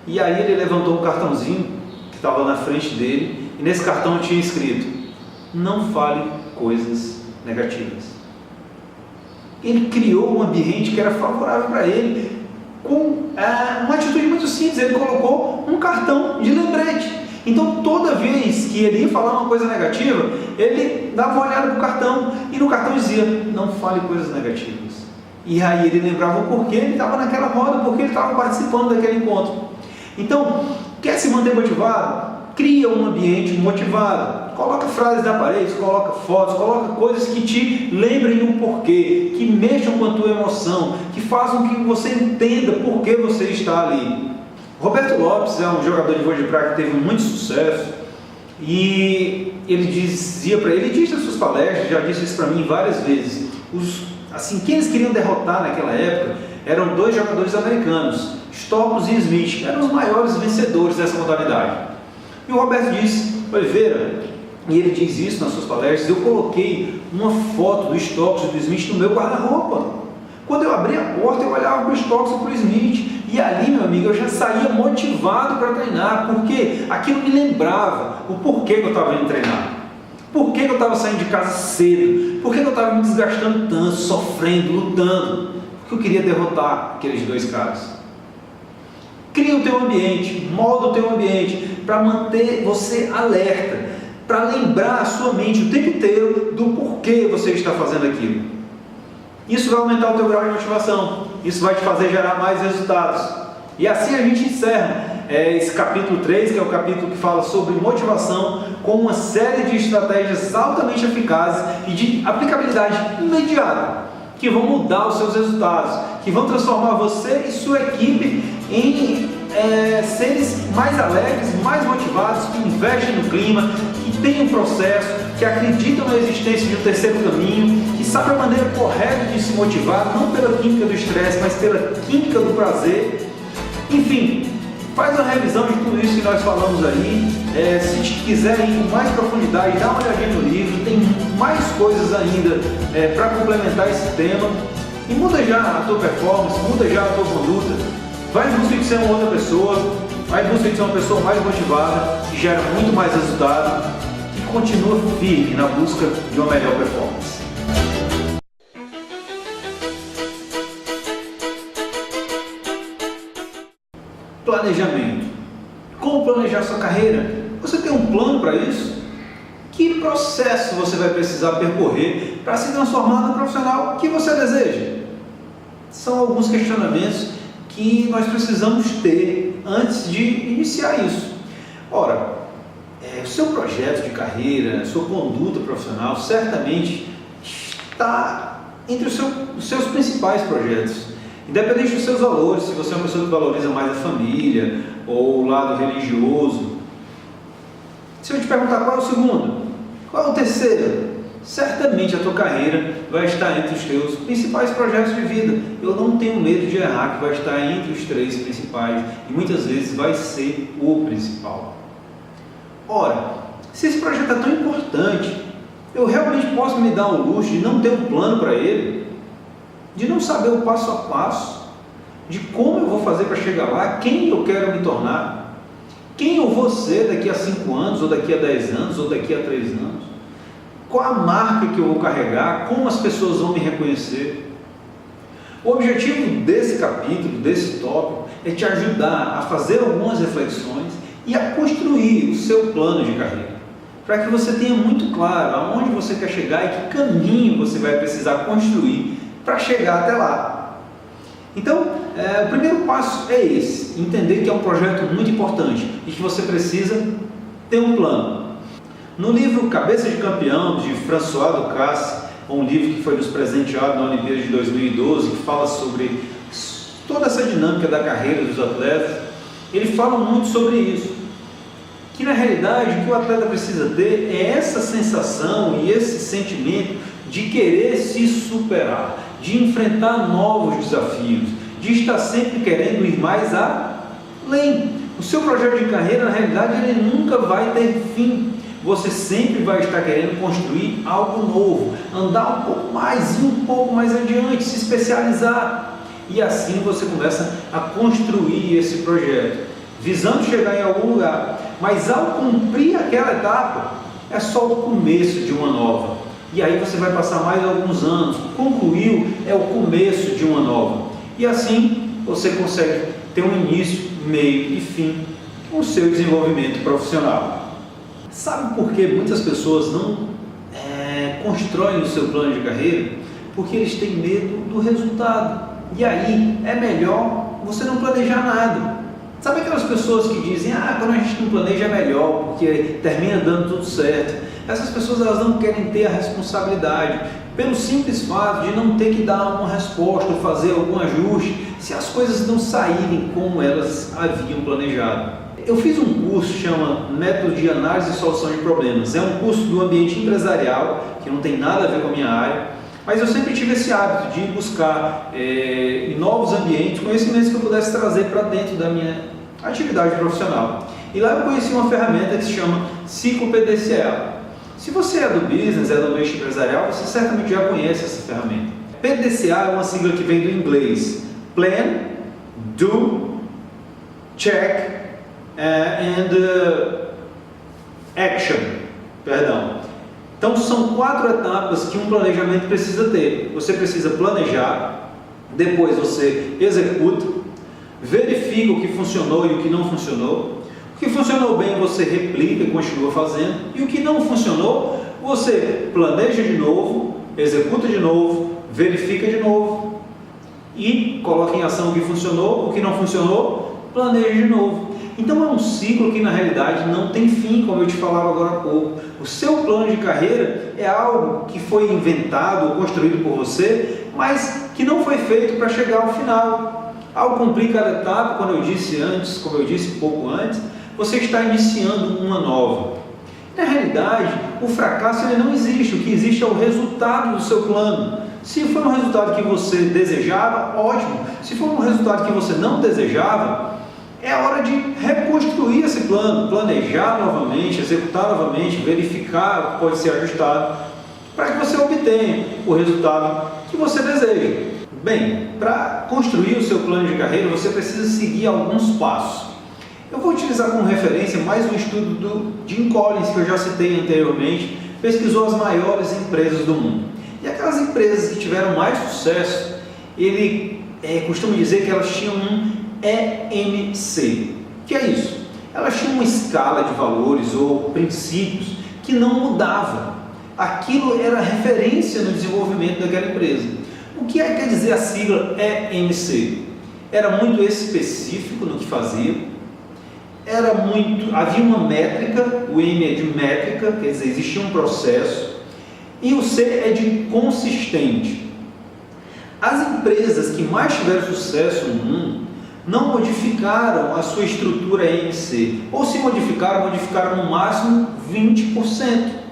E aí ele levantou um cartãozinho que estava na frente dele, e nesse cartão tinha escrito: não fale coisas negativas. Ele criou um ambiente que era favorável para ele, com uma atitude muito simples. Ele colocou um cartão de lembrete. Então toda vez que ele ia falar uma coisa negativa, ele dava uma olhada para o cartão, e no cartão dizia: não fale coisas negativas. E aí ele lembrava o porquê ele estava naquela roda, porque ele estava participando daquele encontro. Então, quer se manter motivado? Cria um ambiente motivado. Coloca frases na parede, coloca fotos, coloca coisas que te lembrem o porquê, que mexam com a tua emoção, que façam que você entenda por que você está ali. Roberto Lopes é um jogador de vôlei de praia que teve muito sucesso, e ele dizia para ele, diz nas suas palestras, já disse isso para mim várias vezes, quem eles queriam derrotar naquela época eram dois jogadores americanos, Stokes e Smith, eram os maiores vencedores dessa modalidade. E o Roberto disse: Oliveira, e ele diz isso nas suas palestras, eu coloquei uma foto do Stokes e do Smith no meu guarda-roupa. Quando eu abri a porta, eu olhava para o Stokes e para o Smith, e ali, meu amigo, eu já saía motivado para treinar, porque aquilo me lembrava o porquê que eu estava indo treinar, por que eu estava saindo de casa cedo, por que eu estava me desgastando tanto, sofrendo, lutando, porque eu queria derrotar aqueles dois caras. Cria o teu ambiente, molda o teu ambiente para manter você alerta, para lembrar a sua mente o tempo inteiro do porquê você está fazendo aquilo. Isso vai aumentar o teu grau de motivação, isso vai te fazer gerar mais resultados. E assim a gente encerra esse capítulo 3, que é o capítulo que fala sobre motivação, com uma série de estratégias altamente eficazes e de aplicabilidade imediata, que vão mudar os seus resultados, que vão transformar você e sua equipe em seres mais alegres, mais motivados, que investem no clima, que têm um processo, que acreditam na existência de um terceiro caminho, que sabem a maneira correta de se motivar, não pela química do estresse, mas pela química do prazer. Enfim, faz uma revisão de tudo isso que nós falamos aí. Se quiserem ir com mais profundidade, dá uma olhadinha no livro, tem mais coisas ainda para complementar esse tema. E muda já a tua performance, muda já a tua conduta. Vai em busca de ser uma outra pessoa, vai em busca de ser uma pessoa mais motivada, que gera muito mais resultado, que continua firme na busca de uma melhor performance. Planejamento. Como planejar sua carreira? Você tem um plano para isso? Que processo você vai precisar percorrer para se transformar no profissional que você deseja? São alguns questionamentos que nós precisamos ter antes de iniciar isso. Ora, o seu projeto de carreira, a sua conduta profissional certamente está entre os seus principais projetos. Independente dos seus valores, se você é uma pessoa que valoriza mais a família ou o lado religioso. Se eu te perguntar qual é o segundo, qual é o terceiro, certamente a tua carreira vai estar entre os teus principais projetos de vida. Eu não tenho medo de errar que vai estar entre os 3 principais e muitas vezes vai ser o principal. Ora, se esse projeto é tão importante, eu realmente posso me dar o luxo de não ter um plano para ele, de não saber o passo a passo, de como eu vou fazer para chegar lá, quem eu quero me tornar, quem eu vou ser daqui a 5 anos, ou daqui a 10 anos, ou daqui a 3 anos. Qual a marca que eu vou carregar? Como as pessoas vão me reconhecer? O objetivo desse capítulo, desse tópico, é te ajudar a fazer algumas reflexões e a construir o seu plano de carreira, para que você tenha muito claro aonde você quer chegar e que caminho você vai precisar construir para chegar até lá. Então, o primeiro passo é esse: entender que é um projeto muito importante e que você precisa ter um plano. No livro Cabeça de Campeão, de François Ducasse, um livro que foi nos presenteado na Olimpíada de 2012, que fala sobre toda essa dinâmica da carreira dos atletas, ele fala muito sobre isso. Que na realidade o que o atleta precisa ter é essa sensação e esse sentimento de querer se superar, de enfrentar novos desafios, de estar sempre querendo ir mais além. O seu projeto de carreira, na realidade, ele nunca vai ter fim. Você sempre vai estar querendo construir algo novo, andar um pouco mais e um pouco mais adiante, se especializar. E assim você começa a construir esse projeto, visando chegar em algum lugar. Mas ao cumprir aquela etapa, é só o começo de uma nova. E aí você vai passar mais alguns anos. Concluiu, é o começo de uma nova. E assim você consegue ter um início, meio e fim com o seu desenvolvimento profissional. Sabe por que muitas pessoas não constroem o seu plano de carreira? Porque eles têm medo do resultado. E aí é melhor você não planejar nada. Sabe aquelas pessoas que dizem, quando a gente não planeja é melhor, porque termina dando tudo certo. Essas pessoas, elas não querem ter a responsabilidade, pelo simples fato de não ter que dar uma resposta ou fazer algum ajuste, se as coisas não saírem como elas haviam planejado. Eu fiz um curso que chama Método de Análise e Solução de Problemas. É um curso do ambiente empresarial, que não tem nada a ver com a minha área, mas eu sempre tive esse hábito de buscar em novos ambientes conhecimentos que eu pudesse trazer para dentro da minha atividade profissional. E lá eu conheci uma ferramenta que se chama Ciclo PDCA. Se você é do business, é do ambiente empresarial, você certamente já conhece essa ferramenta. PDCA é uma sigla que vem do inglês Plan, Do, Check and Action. Então são 4 etapas que um planejamento precisa ter. Você precisa planejar, depois você executa, verifica o que funcionou e o que não funcionou. O que funcionou bem você replica e continua fazendo, e o que não funcionou você planeja de novo, executa de novo, verifica de novo e coloca em ação o que funcionou, o que não funcionou, planeja de novo. Então é um ciclo que na realidade não tem fim, como eu te falava agora há pouco. O seu plano de carreira é algo que foi inventado ou construído por você, mas que não foi feito para chegar ao final. Ao cumprir cada etapa, como eu disse pouco antes, você está iniciando uma nova. Na realidade, o fracasso ele não existe, o que existe é o resultado do seu plano. Se for um resultado que você desejava, ótimo. Se for um resultado que você não desejava, é hora de reconstruir esse plano, planejar novamente, executar novamente, verificar o que pode ser ajustado, para que você obtenha o resultado que você deseja. Bem, para construir o seu plano de carreira, você precisa seguir alguns passos. Eu vou utilizar como referência mais um estudo do Jim Collins, que eu já citei anteriormente, pesquisou as maiores empresas do mundo. E aquelas empresas que tiveram mais sucesso, ele costuma dizer que elas tinham um EMC. O que é isso? Elas tinham uma escala de valores ou princípios que não mudava. Aquilo era referência no desenvolvimento daquela empresa. O que quer dizer a sigla EMC? Era muito específico no que fazia, havia uma métrica, o M é de métrica, quer dizer, existia um processo, e o C é de consistente. As empresas que mais tiveram sucesso no mundo não modificaram a sua estrutura EMC, ou se modificaram no máximo 20%.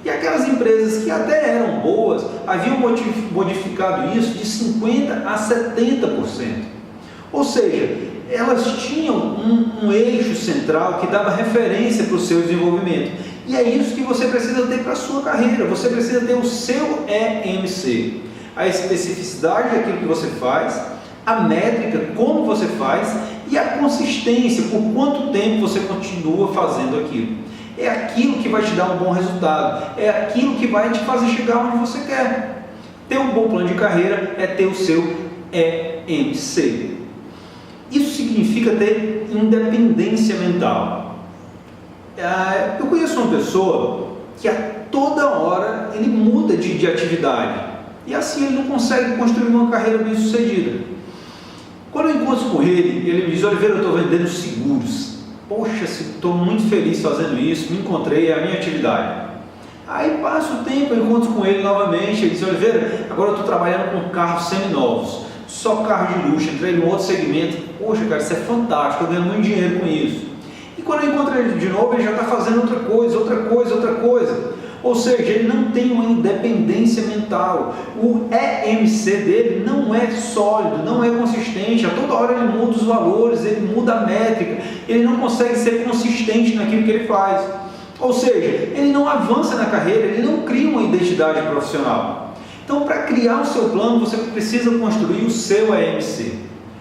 E aquelas empresas que até eram boas, haviam modificado isso de 50% a 70%. Ou seja, elas tinham um eixo central que dava referência para o seu desenvolvimento. E é isso que você precisa ter para a sua carreira. Você precisa ter o seu EMC. A especificidade daquilo que você faz, a métrica, como você faz e a consistência, por quanto tempo você continua fazendo aquilo. É aquilo que vai te dar um bom resultado, é aquilo que vai te fazer chegar onde você quer. Ter um bom plano de carreira é ter o seu EMC. Isso significa ter independência mental. Eu conheço uma pessoa que a toda hora ele muda de atividade e assim ele não consegue construir uma carreira bem sucedida. Quando eu encontro com ele, ele me diz: Oliveira, eu estou vendendo seguros. Poxa, estou muito feliz fazendo isso, me encontrei, é a minha atividade. Aí passa o tempo, eu encontro com ele novamente, ele diz: Oliveira, agora eu estou trabalhando com carros seminovos. só carro de luxo, entrei em outro segmento, poxa cara, isso é fantástico, eu ganho muito dinheiro com isso. E quando eu encontro ele de novo, ele já está fazendo outra coisa, outra coisa, outra coisa. Ou seja, ele não tem uma independência mental. O EMC dele não é sólido, não é consistente. A toda hora ele muda os valores, ele muda a métrica, ele não consegue ser consistente naquilo que ele faz. Ou seja, ele não avança na carreira, ele não cria uma identidade profissional. Então, para criar o seu plano, você precisa construir o seu EMC.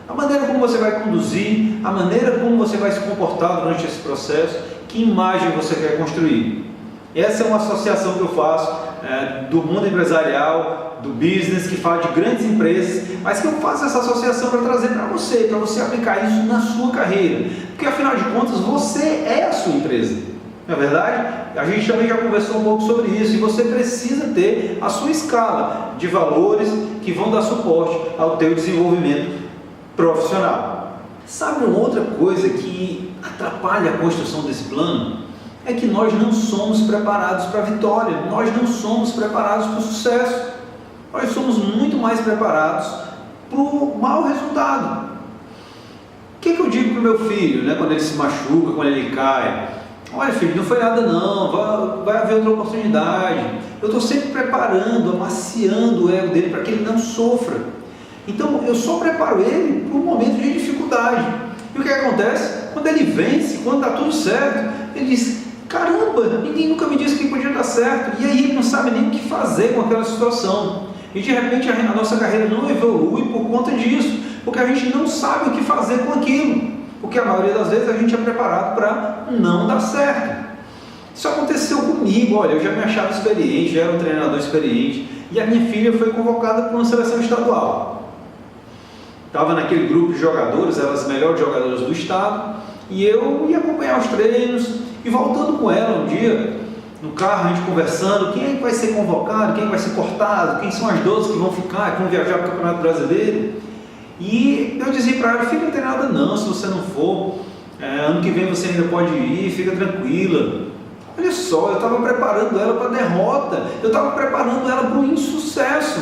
A maneira como você vai conduzir, a maneira como você vai se comportar durante esse processo, que imagem você quer construir. Essa é uma associação que eu faço do mundo empresarial, do business, que fala de grandes empresas, mas que eu faço essa associação para trazer para você aplicar isso na sua carreira. Porque afinal de contas, você é a sua empresa. Não é verdade? A gente também já conversou um pouco sobre isso e você precisa ter a sua escala de valores que vão dar suporte ao teu desenvolvimento profissional. Sabe uma outra coisa que atrapalha a construção desse plano? É que nós não somos preparados para a vitória, nós não somos preparados para o sucesso, nós somos muito mais preparados para o mau resultado. O que eu digo para o meu filho, quando ele se machuca, quando ele cai? Olha filho, não foi nada não, vai haver outra oportunidade. Eu estou sempre preparando, amaciando o ego dele para que ele não sofra. Então eu só preparo ele para um momento de dificuldade. E o que acontece? Quando ele vence, quando está tudo certo, ele diz: caramba, ninguém nunca me disse que podia dar certo. E aí ele não sabe nem o que fazer com aquela situação. E de repente a nossa carreira não evolui por conta disso, porque a gente não sabe o que fazer com aquilo. Porque a maioria das vezes a gente é preparado para não dar certo. Isso aconteceu comigo, olha, eu já me achava experiente, já era um treinador experiente, e a minha filha foi convocada para uma seleção estadual. Estava naquele grupo de jogadores, eram as melhores jogadoras do estado, e eu ia acompanhar os treinos, e voltando com ela um dia, no carro, a gente conversando, quem é que vai ser convocado, quem vai ser cortado, quem são as 12 que vão ficar, que vão viajar para o Campeonato Brasileiro. E eu dizia para ela: filha, não tem nada não, se você não for, ano que vem você ainda pode ir, fica tranquila. Olha só, eu estava preparando ela para a derrota, eu estava preparando ela para o insucesso.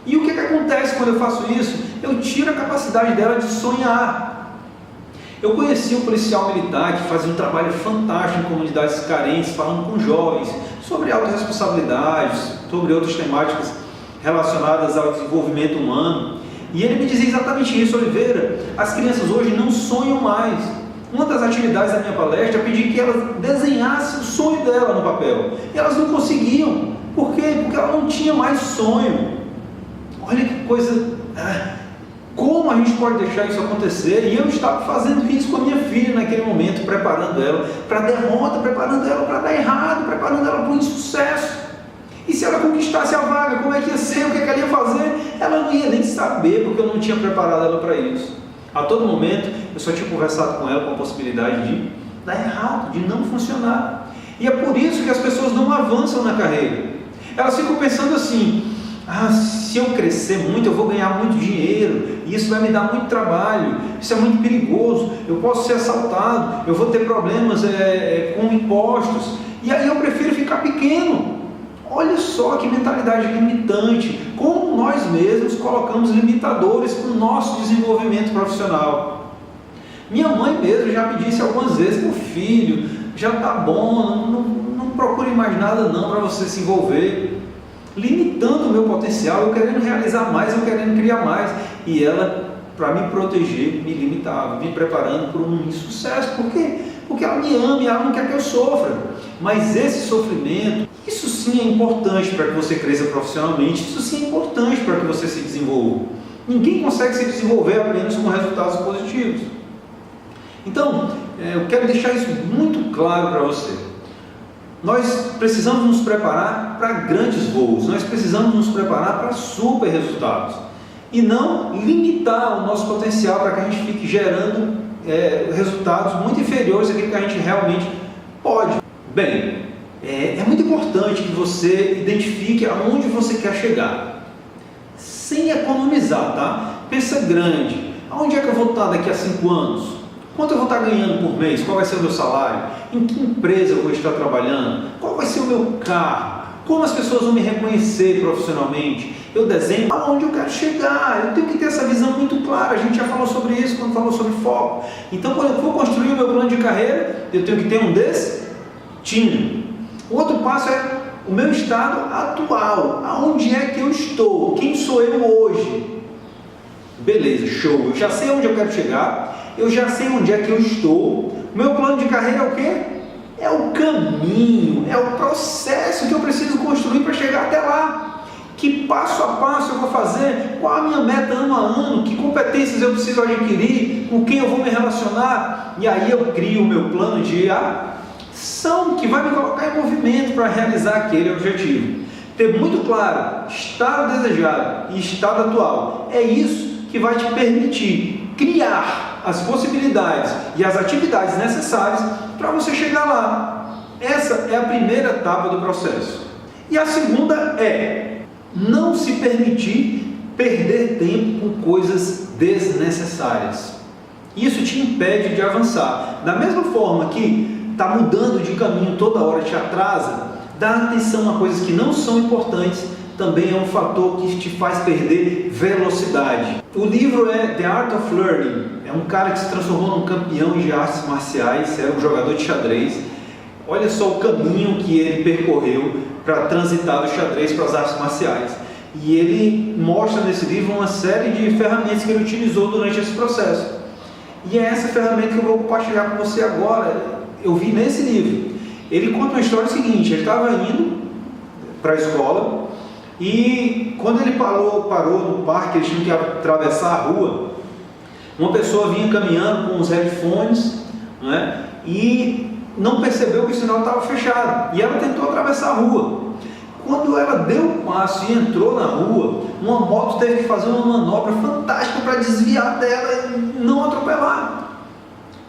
E o que acontece quando eu faço isso? Eu tiro a capacidade dela de sonhar. Eu conheci um policial militar que fazia um trabalho fantástico em comunidades carentes, falando com jovens sobre autorresponsabilidades, sobre outras temáticas relacionadas ao desenvolvimento humano. E ele me dizia exatamente isso: Oliveira, as crianças hoje não sonham mais. Uma das atividades da minha palestra é pedir que elas desenhassem o sonho dela no papel. E elas não conseguiam. Por quê? Porque ela não tinha mais sonho. Olha que coisa... Como a gente pode deixar isso acontecer? E eu estava fazendo isso com a minha filha naquele momento, preparando ela para a derrota, preparando ela para dar errado, preparando ela para o insucesso. E se ela conquistasse a vaga, como é que ia ser? O que ela ia fazer? Ela não ia nem saber, porque eu não tinha preparado ela para isso. A todo momento, eu só tinha conversado com ela com a possibilidade de dar errado, de não funcionar. E é por isso que as pessoas não avançam na carreira. Elas ficam pensando assim: se eu crescer muito, eu vou ganhar muito dinheiro, e isso vai me dar muito trabalho, isso é muito perigoso, eu posso ser assaltado, eu vou ter problemas com impostos, e aí eu prefiro ficar pequeno. Olha só que mentalidade limitante, como nós mesmos colocamos limitadores para o nosso desenvolvimento profissional. Minha mãe mesmo já me disse algumas vezes: meu filho, já está bom, não procure mais nada não para você se envolver. Limitando o meu potencial, eu querendo realizar mais, eu querendo criar mais. E ela, para me proteger, me limitava, me preparando para um insucesso. Por quê? Porque ela me ama e ela não quer que eu sofra. Mas esse sofrimento, isso sim é importante para que você cresça profissionalmente, isso sim é importante para que você se desenvolva. Ninguém consegue se desenvolver apenas com resultados positivos. Então, eu quero deixar isso muito claro para você. Nós precisamos nos preparar para grandes voos, nós precisamos nos preparar para super resultados e não limitar o nosso potencial para que a gente fique gerando resultados muito inferiores àquilo que a gente realmente pode. Bem, é muito importante que você identifique aonde você quer chegar, sem economizar, tá? Pensa grande: aonde é que eu vou estar daqui a 5 anos? Quanto eu vou estar ganhando por mês? Qual vai ser o meu salário? Em que empresa eu vou estar trabalhando? Qual vai ser o meu carro? Como as pessoas vão me reconhecer profissionalmente? Eu desenho aonde eu quero chegar, eu tenho que ter essa visão muito clara. A gente já falou sobre isso quando falou sobre foco. Então, quando eu for construir o meu plano de carreira, eu tenho que ter um destino. O outro passo é o meu estado atual. Aonde é que eu estou? Quem sou eu hoje? Beleza, show. Eu já sei onde eu quero chegar, eu já sei onde é que eu estou. Meu plano de carreira é o quê? É o caminho, é o processo que eu preciso construir para chegar até lá. Que passo a passo eu vou fazer? Qual a minha meta ano a ano? Que competências eu preciso adquirir? Com quem eu vou me relacionar? E aí eu crio o meu plano de ação que vai me colocar em movimento para realizar aquele objetivo. Ter muito claro estado desejado e estado atual. É isso que vai te permitir criar as possibilidades e as atividades necessárias para você chegar lá. Essa é a primeira etapa do processo. E a segunda é não se permitir perder tempo com coisas desnecessárias. Isso te impede de avançar. Da mesma forma que está mudando de caminho toda hora te atrasa, dar atenção a coisas que não são importantes também é um fator que te faz perder velocidade. O livro é The Art of Learning. É um cara que se transformou num campeão de artes marciais, era um jogador de xadrez. Olha só o caminho que ele percorreu para transitar do xadrez para as artes marciais. E ele mostra nesse livro uma série de ferramentas que ele utilizou durante esse processo. E é essa ferramenta que eu vou compartilhar com você agora. Eu vi nesse livro. Ele conta uma história seguinte: ele estava indo para a escola e quando ele parou no parque, eles tinham que atravessar a rua, uma pessoa vinha caminhando com os headphones, né, e não percebeu que o sinal estava fechado, e ela tentou atravessar a rua. Quando ela deu o passo e entrou na rua, uma moto teve que fazer uma manobra fantástica para desviar dela e não atropelar.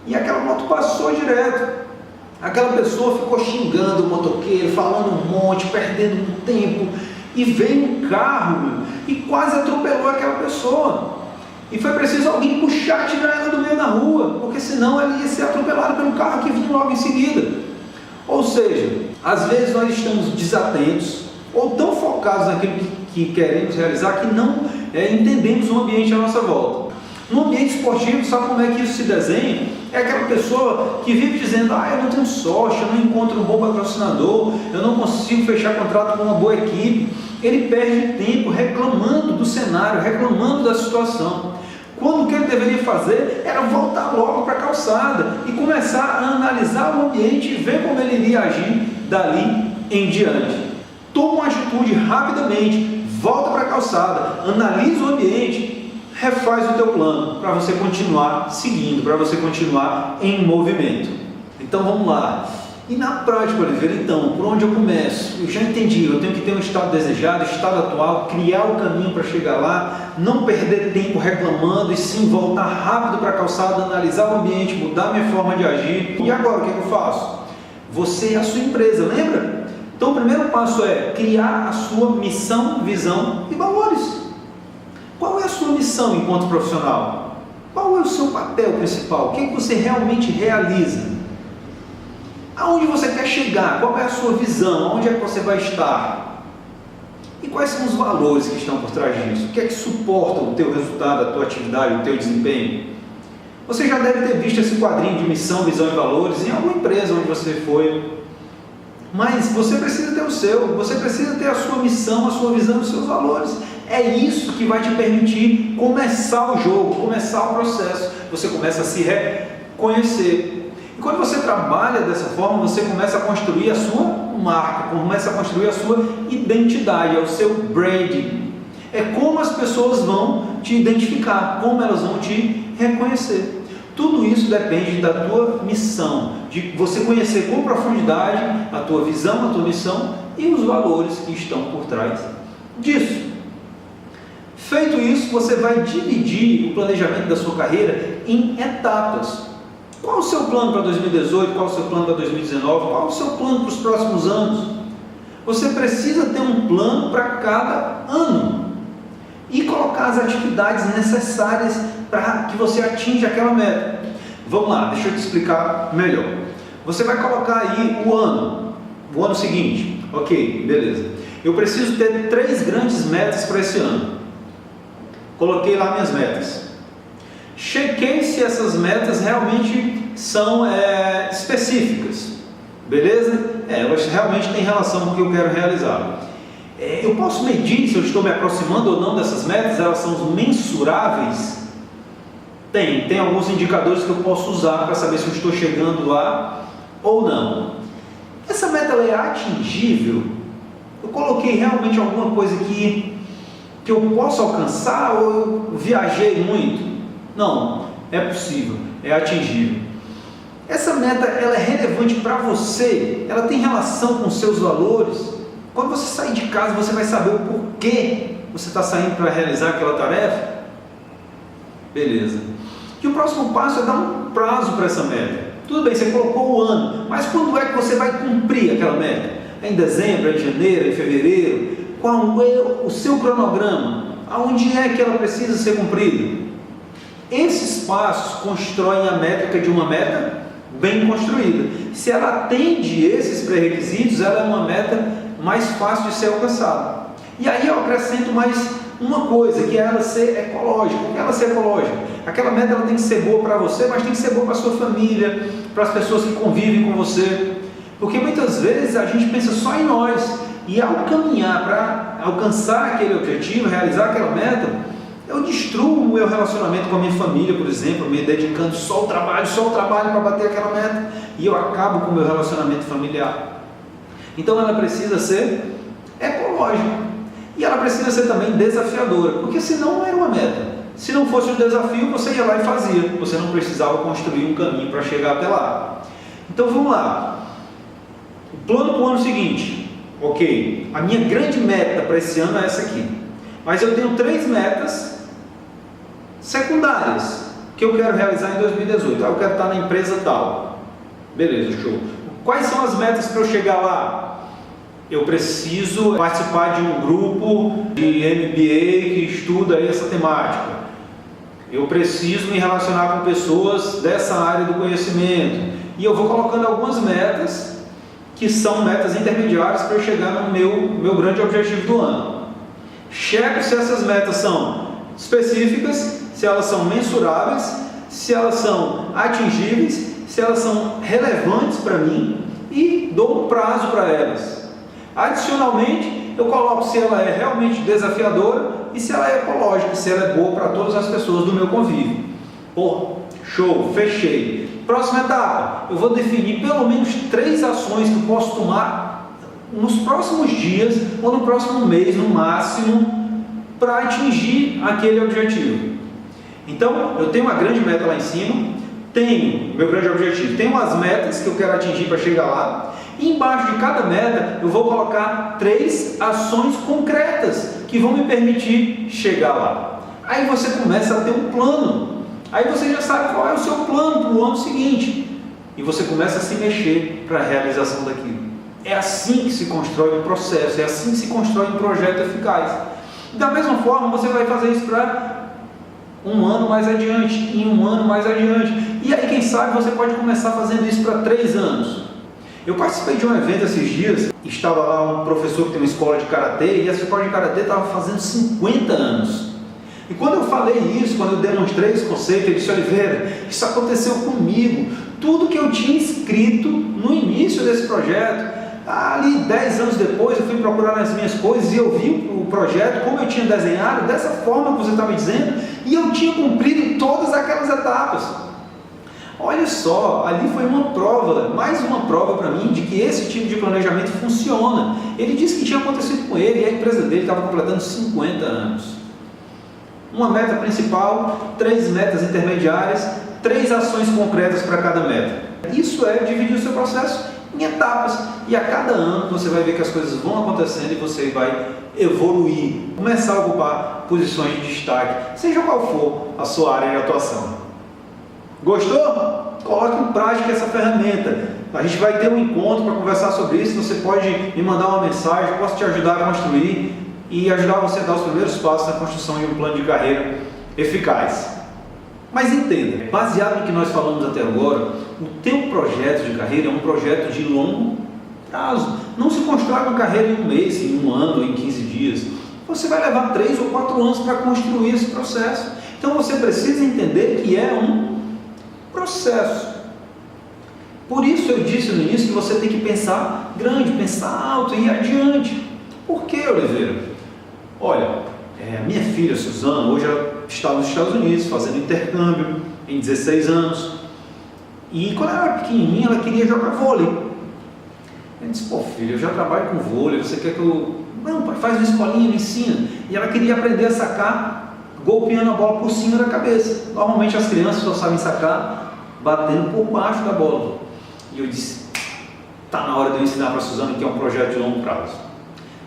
E aquela moto passou direto. Aquela pessoa ficou xingando o motoqueiro, falando um monte, perdendo um tempo, e veio um carro e quase atropelou aquela pessoa. E foi preciso alguém puxar, tirar ela do meio da rua, porque senão ela ia ser atropelada pelo carro que vinha logo em seguida. Ou seja, às vezes nós estamos desatentos ou tão focados naquilo que queremos realizar que não entendemos o ambiente à nossa volta. No ambiente esportivo, sabe como é que isso se desenha? É aquela pessoa que vive dizendo: eu não tenho sorte, eu não encontro um bom patrocinador, eu não consigo fechar contrato com uma boa equipe. Ele perde tempo reclamando do cenário, reclamando da situação. Quando o que ele deveria fazer era voltar logo para a calçada e começar a analisar o ambiente e ver como ele iria agir dali em diante. Toma uma atitude rapidamente, volta para a calçada, analisa o ambiente, refaz o teu plano para você continuar seguindo, para você continuar em movimento. Então vamos lá. E na prática, Oliveira, então, por onde eu começo? Eu já entendi, eu tenho que ter um estado desejado, estado atual, criar o caminho para chegar lá, não perder tempo reclamando e sim voltar rápido para a calçada, analisar o ambiente, mudar minha forma de agir. E agora, o que eu faço? Você é a sua empresa, lembra? Então o primeiro passo é criar a sua missão, visão e valores. Qual é a sua missão enquanto profissional? Qual é o seu papel principal? O que você realmente realiza? Aonde você quer chegar? Qual é a sua visão? Aonde é que você vai estar? E quais são os valores que estão por trás disso? O que é que suporta o teu resultado, a tua atividade, o teu desempenho? Você já deve ter visto esse quadrinho de missão, visão e valores em alguma empresa onde você foi. Mas você precisa ter o seu, você precisa ter a sua missão, a sua visão e os seus valores. É isso que vai te permitir começar o jogo, começar o processo. Você começa a se reconhecer. E quando você trabalha dessa forma, você começa a construir a sua marca, começa a construir a sua identidade, é o seu branding. É como as pessoas vão te identificar, como elas vão te reconhecer. Tudo isso depende da tua missão, de você conhecer com profundidade a tua visão, a tua missão e os valores que estão por trás disso. Feito isso, você vai dividir o planejamento da sua carreira em etapas. Qual o seu plano para 2018? Qual o seu plano para 2019? Qual o seu plano para os próximos anos? Você precisa ter um plano para cada ano e colocar as atividades necessárias para que você atinja aquela meta. Vamos lá, deixa eu te explicar melhor. Você vai colocar aí o ano seguinte. Ok, beleza. Eu preciso ter 3 grandes metas para esse ano. Coloquei lá minhas metas. Chequei se essas metas realmente são específicas. Beleza? Elas realmente têm relação com o que eu quero realizar. Eu posso medir se eu estou me aproximando ou não dessas metas? Elas são mensuráveis? Tem alguns indicadores que eu posso usar para saber se eu estou chegando lá ou não. Essa meta ela é atingível? Eu coloquei realmente alguma coisa que eu posso alcançar ou eu viajei muito? Não, é possível, é atingível. Essa meta ela é relevante para você? Ela tem relação com seus valores? Quando você sair de casa, você vai saber o porquê você está saindo para realizar aquela tarefa? Beleza. E o próximo passo é dar um prazo para essa meta. Tudo bem, você colocou o ano, mas quando é que você vai cumprir aquela meta? É em dezembro, é em janeiro, é em fevereiro? Qual é o seu cronograma? Aonde é que ela precisa ser cumprida? Esses passos constroem a métrica de uma meta bem construída. Se ela atende esses pré-requisitos, ela é uma meta mais fácil de ser alcançada. E aí eu acrescento mais uma coisa, que é ela ser ecológica. O que é ela ser ecológica? Aquela meta ela tem que ser boa para você, mas tem que ser boa para a sua família, para as pessoas que convivem com você. Porque muitas vezes a gente pensa só em nós, e ao caminhar para alcançar aquele objetivo, realizar aquela meta, eu destruo o meu relacionamento com a minha família, por exemplo, me dedicando só ao trabalho para bater aquela meta, e eu acabo com o meu relacionamento familiar. Então ela precisa ser ecológica, e ela precisa ser também desafiadora, porque senão não era uma meta. Se não fosse um desafio, você ia lá e fazia, você não precisava construir um caminho para chegar até lá. Então vamos lá, o plano para o ano seguinte. Ok, a minha grande meta para esse ano é essa aqui, mas eu tenho 3 metas secundárias que eu quero realizar em 2018. Eu quero estar na empresa tal. Beleza, show. Quais são as metas para eu chegar lá? Eu preciso participar de um grupo de MBA que estuda essa temática. Eu preciso me relacionar com pessoas dessa área do conhecimento. E eu vou colocando algumas metas que são metas intermediárias para eu chegar no meu grande objetivo do ano. Checo se essas metas são específicas, se elas são mensuráveis, se elas são atingíveis, se elas são relevantes para mim e dou um prazo para elas. Adicionalmente, eu coloco se ela é realmente desafiadora e se ela é ecológica, se ela é boa para todas as pessoas do meu convívio. Pô, show, fechei. Próxima etapa, eu vou definir pelo menos 3 ações que eu posso tomar nos próximos dias ou no próximo mês, no máximo, para atingir aquele objetivo. Então, eu tenho uma grande meta lá em cima, tenho meu grande objetivo, tenho as metas que eu quero atingir para chegar lá, e embaixo de cada meta eu vou colocar 3 ações concretas que vão me permitir chegar lá. Aí você começa a ter um plano. Aí você já sabe qual é o seu plano para o ano seguinte. E você começa a se mexer para a realização daquilo. É assim que se constrói um processo, é assim que se constrói um projeto eficaz. Da mesma forma, você vai fazer isso para um ano mais adiante, em um ano mais adiante. E aí, quem sabe, você pode começar fazendo isso para 3 anos. Eu participei de um evento esses dias, estava lá um professor que tem uma escola de karatê, e essa escola de karatê estava fazendo 50 anos. E quando eu falei isso, quando eu demonstrei esse conceito, ele disse: Oliveira, isso aconteceu comigo. Tudo que eu tinha escrito no início desse projeto, ali 10 anos depois, eu fui procurar nas minhas coisas e eu vi o projeto, como eu tinha desenhado, dessa forma que você está me dizendo, e eu tinha cumprido todas aquelas etapas. Olha só, ali foi uma prova, mais uma prova para mim, de que esse tipo de planejamento funciona. Ele disse que tinha acontecido com ele, e a empresa dele estava completando 50 anos. Uma meta principal, 3 metas intermediárias, 3 ações concretas para cada meta. Isso é dividir o seu processo em etapas, e a cada ano você vai ver que as coisas vão acontecendo e você vai evoluir, começar a ocupar posições de destaque, seja qual for a sua área de atuação. Gostou? Coloque em prática essa ferramenta. A gente vai ter um encontro para conversar sobre isso. Você pode me mandar uma mensagem, posso te ajudar a construir e ajudar você a dar os primeiros passos na construção de um plano de carreira eficaz. Mas entenda, baseado no que nós falamos até agora, o teu projeto de carreira é um projeto de longo prazo. não se constrói uma carreira em um mês, em um ano, em 15 dias. Você vai levar 3 ou 4 anos para construir esse processo. Então você precisa entender que é um processo. Por isso eu disse no início que você tem que pensar grande, pensar alto e ir adiante. Por que, Oliveira? Olha, minha filha Suzana hoje ela está nos Estados Unidos fazendo intercâmbio em 16 anos. E quando ela era pequenininha ela queria jogar vôlei. Eu disse, pô filho, eu já trabalho com vôlei, você quer que eu... Não, pai, faz uma escolinha, me ensina. E ela queria aprender a sacar golpeando a bola por cima da cabeça. Normalmente as crianças só sabem sacar batendo por baixo da bola. E eu disse, está na hora de eu ensinar para a Suzana que é um projeto de longo prazo.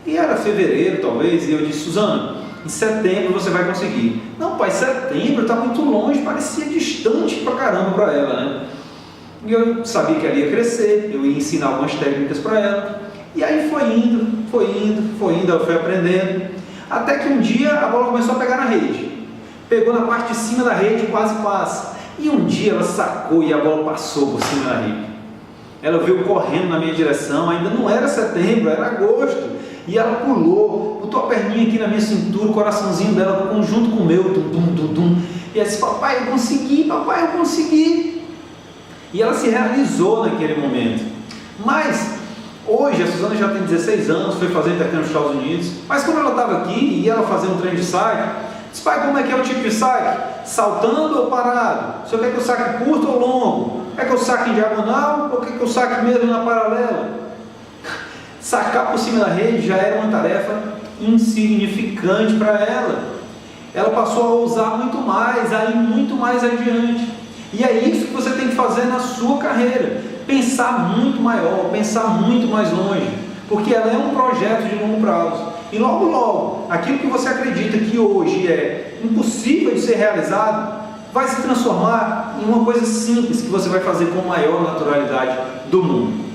E era fevereiro talvez, e eu disse, Suzana, em setembro você vai conseguir. Não pai, setembro está muito longe, parecia distante pra caramba para ela, né? E eu sabia que ela ia crescer, eu ia ensinar algumas técnicas para ela. E aí foi indo, ela foi aprendendo. Até que um dia a bola começou a pegar na rede. Pegou na parte de cima da rede e quase passa. E um dia ela sacou e a bola passou por cima da rede. Ela veio correndo na minha direção, ainda não era setembro, era agosto. E ela pulou, botou a perninha aqui na minha cintura, o coraçãozinho dela junto com o meu, e ela disse, papai, eu consegui. E ela se realizou naquele momento. Mas, hoje, a Suzana já tem 16 anos, foi fazer intercâmbio nos Estados Unidos, mas quando ela estava aqui e ela fazia um treino de saque, disse, pai, como é que é o tipo de saque? Saltando ou parado? O senhor quer que eu saque curto ou longo? Quer que eu saque em diagonal ou quer que eu saque mesmo na paralela? Sacar por cima da rede já era uma tarefa insignificante para ela. Ela passou a ousar muito mais, a ir muito mais adiante. E é isso que você tem que fazer na sua carreira. Pensar muito maior, pensar muito mais longe. Porque ela é um projeto de longo prazo. E logo, logo, aquilo que você acredita que hoje é impossível de ser realizado, vai se transformar em uma coisa simples que você vai fazer com a maior naturalidade do mundo.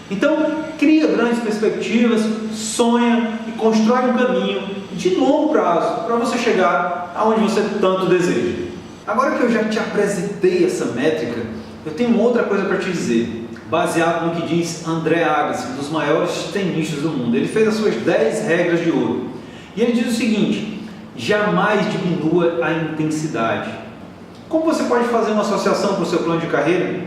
Então, cria grandes perspectivas, sonha e constrói um caminho de longo prazo para você chegar aonde você tanto deseja. Agora que eu já te apresentei essa métrica, eu tenho outra coisa para te dizer, baseado no que diz André Agassi, um dos maiores tenistas do mundo. Ele fez as suas 10 regras de ouro. E ele diz o seguinte, jamais diminua a intensidade. Como você pode fazer uma associação para o seu plano de carreira?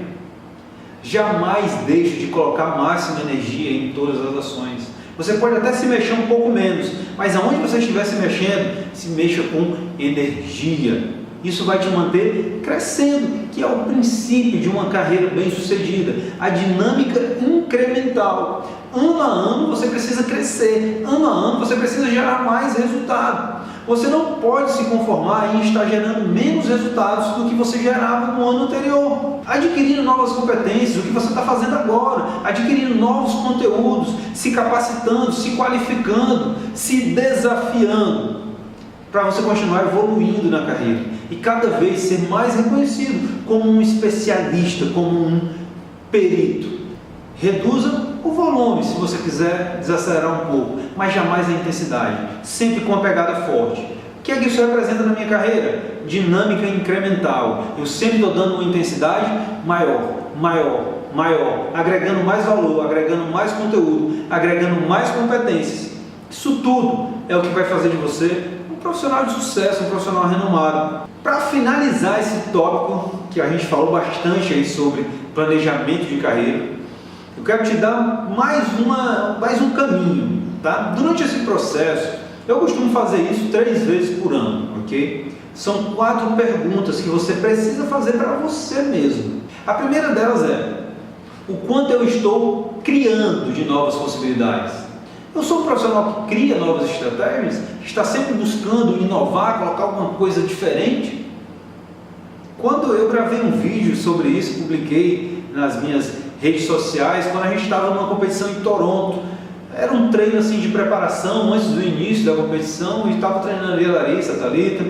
Jamais deixe de colocar máxima energia em todas as ações. Você pode até se mexer um pouco menos, mas aonde você estiver se mexendo, se mexa com energia. Isso vai te manter crescendo, que é o princípio de uma carreira bem-sucedida. A dinâmica incremental. Ano a ano você precisa crescer, ano a ano você precisa gerar mais resultado. Você não pode se conformar em estar gerando menos resultados do que você gerava no ano anterior. Adquirindo novas competências, o que você está fazendo agora, adquirindo novos conteúdos, se capacitando, se qualificando, se desafiando, para você continuar evoluindo na carreira e cada vez ser mais reconhecido como um especialista, como um perito. Reduza o volume se você quiser desacelerar um pouco, mas jamais a intensidade, sempre com uma pegada forte. O que é que isso representa na minha carreira? Dinâmica incremental. Eu sempre estou dando uma intensidade maior, agregando mais valor, agregando mais conteúdo, agregando mais competências. Isso tudo é o que vai fazer de você um profissional de sucesso, um profissional renomado. Para finalizar esse tópico, que a gente falou bastante aí sobre planejamento de carreira, eu quero te dar mais um caminho, tá? Durante esse processo, eu costumo fazer isso 3 vezes por ano, ok? São 4 perguntas que você precisa fazer para você mesmo. A primeira delas é, o quanto eu estou criando de novas possibilidades? Eu sou um profissional que cria novas estratégias, que está sempre buscando inovar, colocar alguma coisa diferente? Quando eu gravei um vídeo sobre isso, publiquei nas minhas redes sociais, quando a gente estava numa competição em Toronto, era um treino assim de preparação antes do início da competição, e estava treinando ali a Larissa, a Thalita,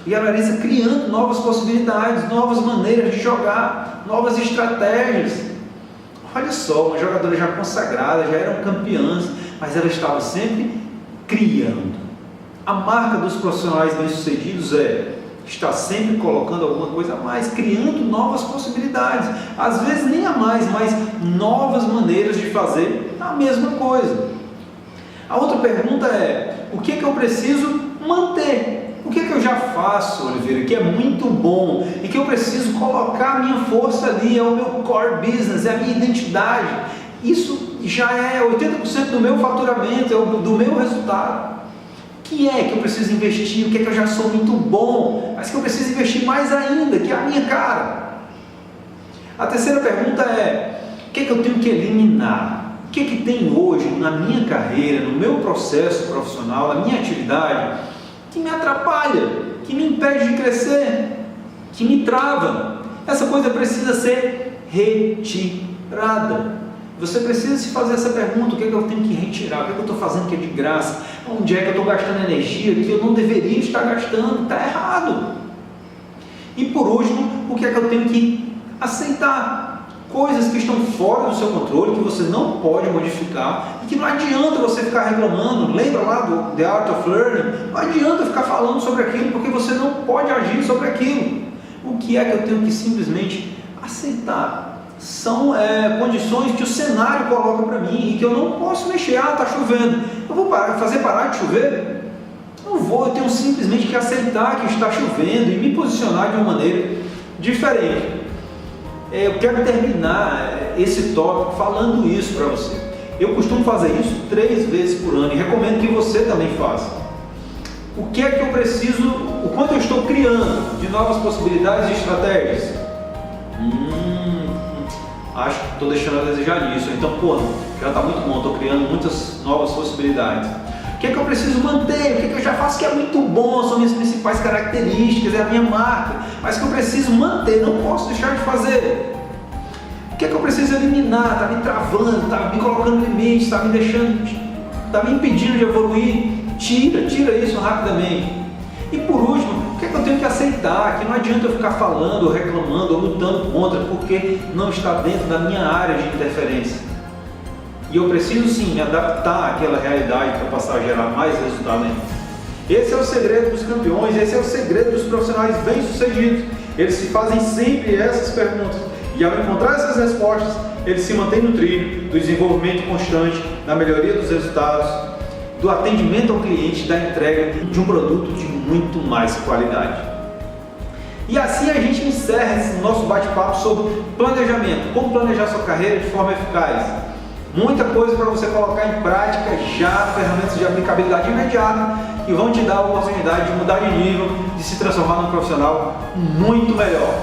e a Larissa criando novas possibilidades, novas maneiras de jogar, novas estratégias. Olha só, uma jogadora já consagrada, já eram campeãs, mas ela estava sempre criando. A marca dos profissionais bem-sucedidos é estar sempre colocando alguma coisa a mais, criando novas possibilidades, às vezes nem a mais, mas novas maneiras de fazer a mesma coisa. A outra pergunta é, o que é que eu preciso manter? O que é que eu já faço, Oliveira, que é muito bom e que eu preciso colocar a minha força ali, é o meu core business, é a minha identidade. Isso já é 80% do meu faturamento, é do meu resultado. O que é que eu preciso investir? O que é que eu já sou muito bom, mas que eu preciso investir mais ainda, que é a minha cara? A terceira pergunta é, o que é que eu tenho que eliminar? O que é que tem hoje na minha carreira, no meu processo profissional, na minha atividade, que me atrapalha, que me impede de crescer, que me trava? Essa coisa precisa ser retirada. Você precisa se fazer essa pergunta, o que é que eu tenho que retirar, o que é que eu estou fazendo que é de graça, onde é que eu estou gastando energia que eu não deveria estar gastando, está errado. E por último, o que é que eu tenho que aceitar? Coisas que estão fora do seu controle, que você não pode modificar e que não adianta você ficar reclamando. Lembra lá do The Art of Learning? Não adianta ficar falando sobre aquilo, porque você não pode agir sobre aquilo. O que é que eu tenho que simplesmente aceitar? São condições que o cenário coloca para mim e que eu não posso mexer. Ah, está chovendo. Eu vou fazer parar de chover? Não vou, eu tenho simplesmente que aceitar que está chovendo e me posicionar de uma maneira diferente. Eu quero terminar esse tópico falando isso para você. Eu costumo fazer isso 3 vezes por ano e recomendo que você também faça. O que é que eu preciso, o quanto eu estou criando de novas possibilidades e estratégias? Acho que estou deixando a desejar nisso. Então, já está muito bom, estou criando muitas novas possibilidades. O que é que eu preciso manter? O que é que eu já faço que é muito bom? São minhas principais características, é a minha marca, mas que eu preciso manter, não posso deixar de fazer. O que é que eu preciso eliminar? Está me travando, está me colocando limites, está me deixando, está me impedindo de evoluir. Tira isso rapidamente. E por último, o que é que eu tenho que aceitar? Que não adianta eu ficar falando, ou reclamando, ou lutando contra, porque não está dentro da minha área de interferência. E eu preciso sim me adaptar àquela realidade para passar a gerar mais resultado ainda. Esse é o segredo dos campeões, esse é o segredo dos profissionais bem-sucedidos. Eles se fazem sempre essas perguntas. E ao encontrar essas respostas, eles se mantêm no trilho do desenvolvimento constante, da melhoria dos resultados, do atendimento ao cliente, da entrega de um produto de muito mais qualidade. E assim a gente encerra esse nosso bate-papo sobre planejamento, como planejar sua carreira de forma eficaz. Muita coisa para você colocar em prática já, ferramentas de aplicabilidade imediata que vão te dar a oportunidade de mudar de nível, de se transformar num profissional muito melhor.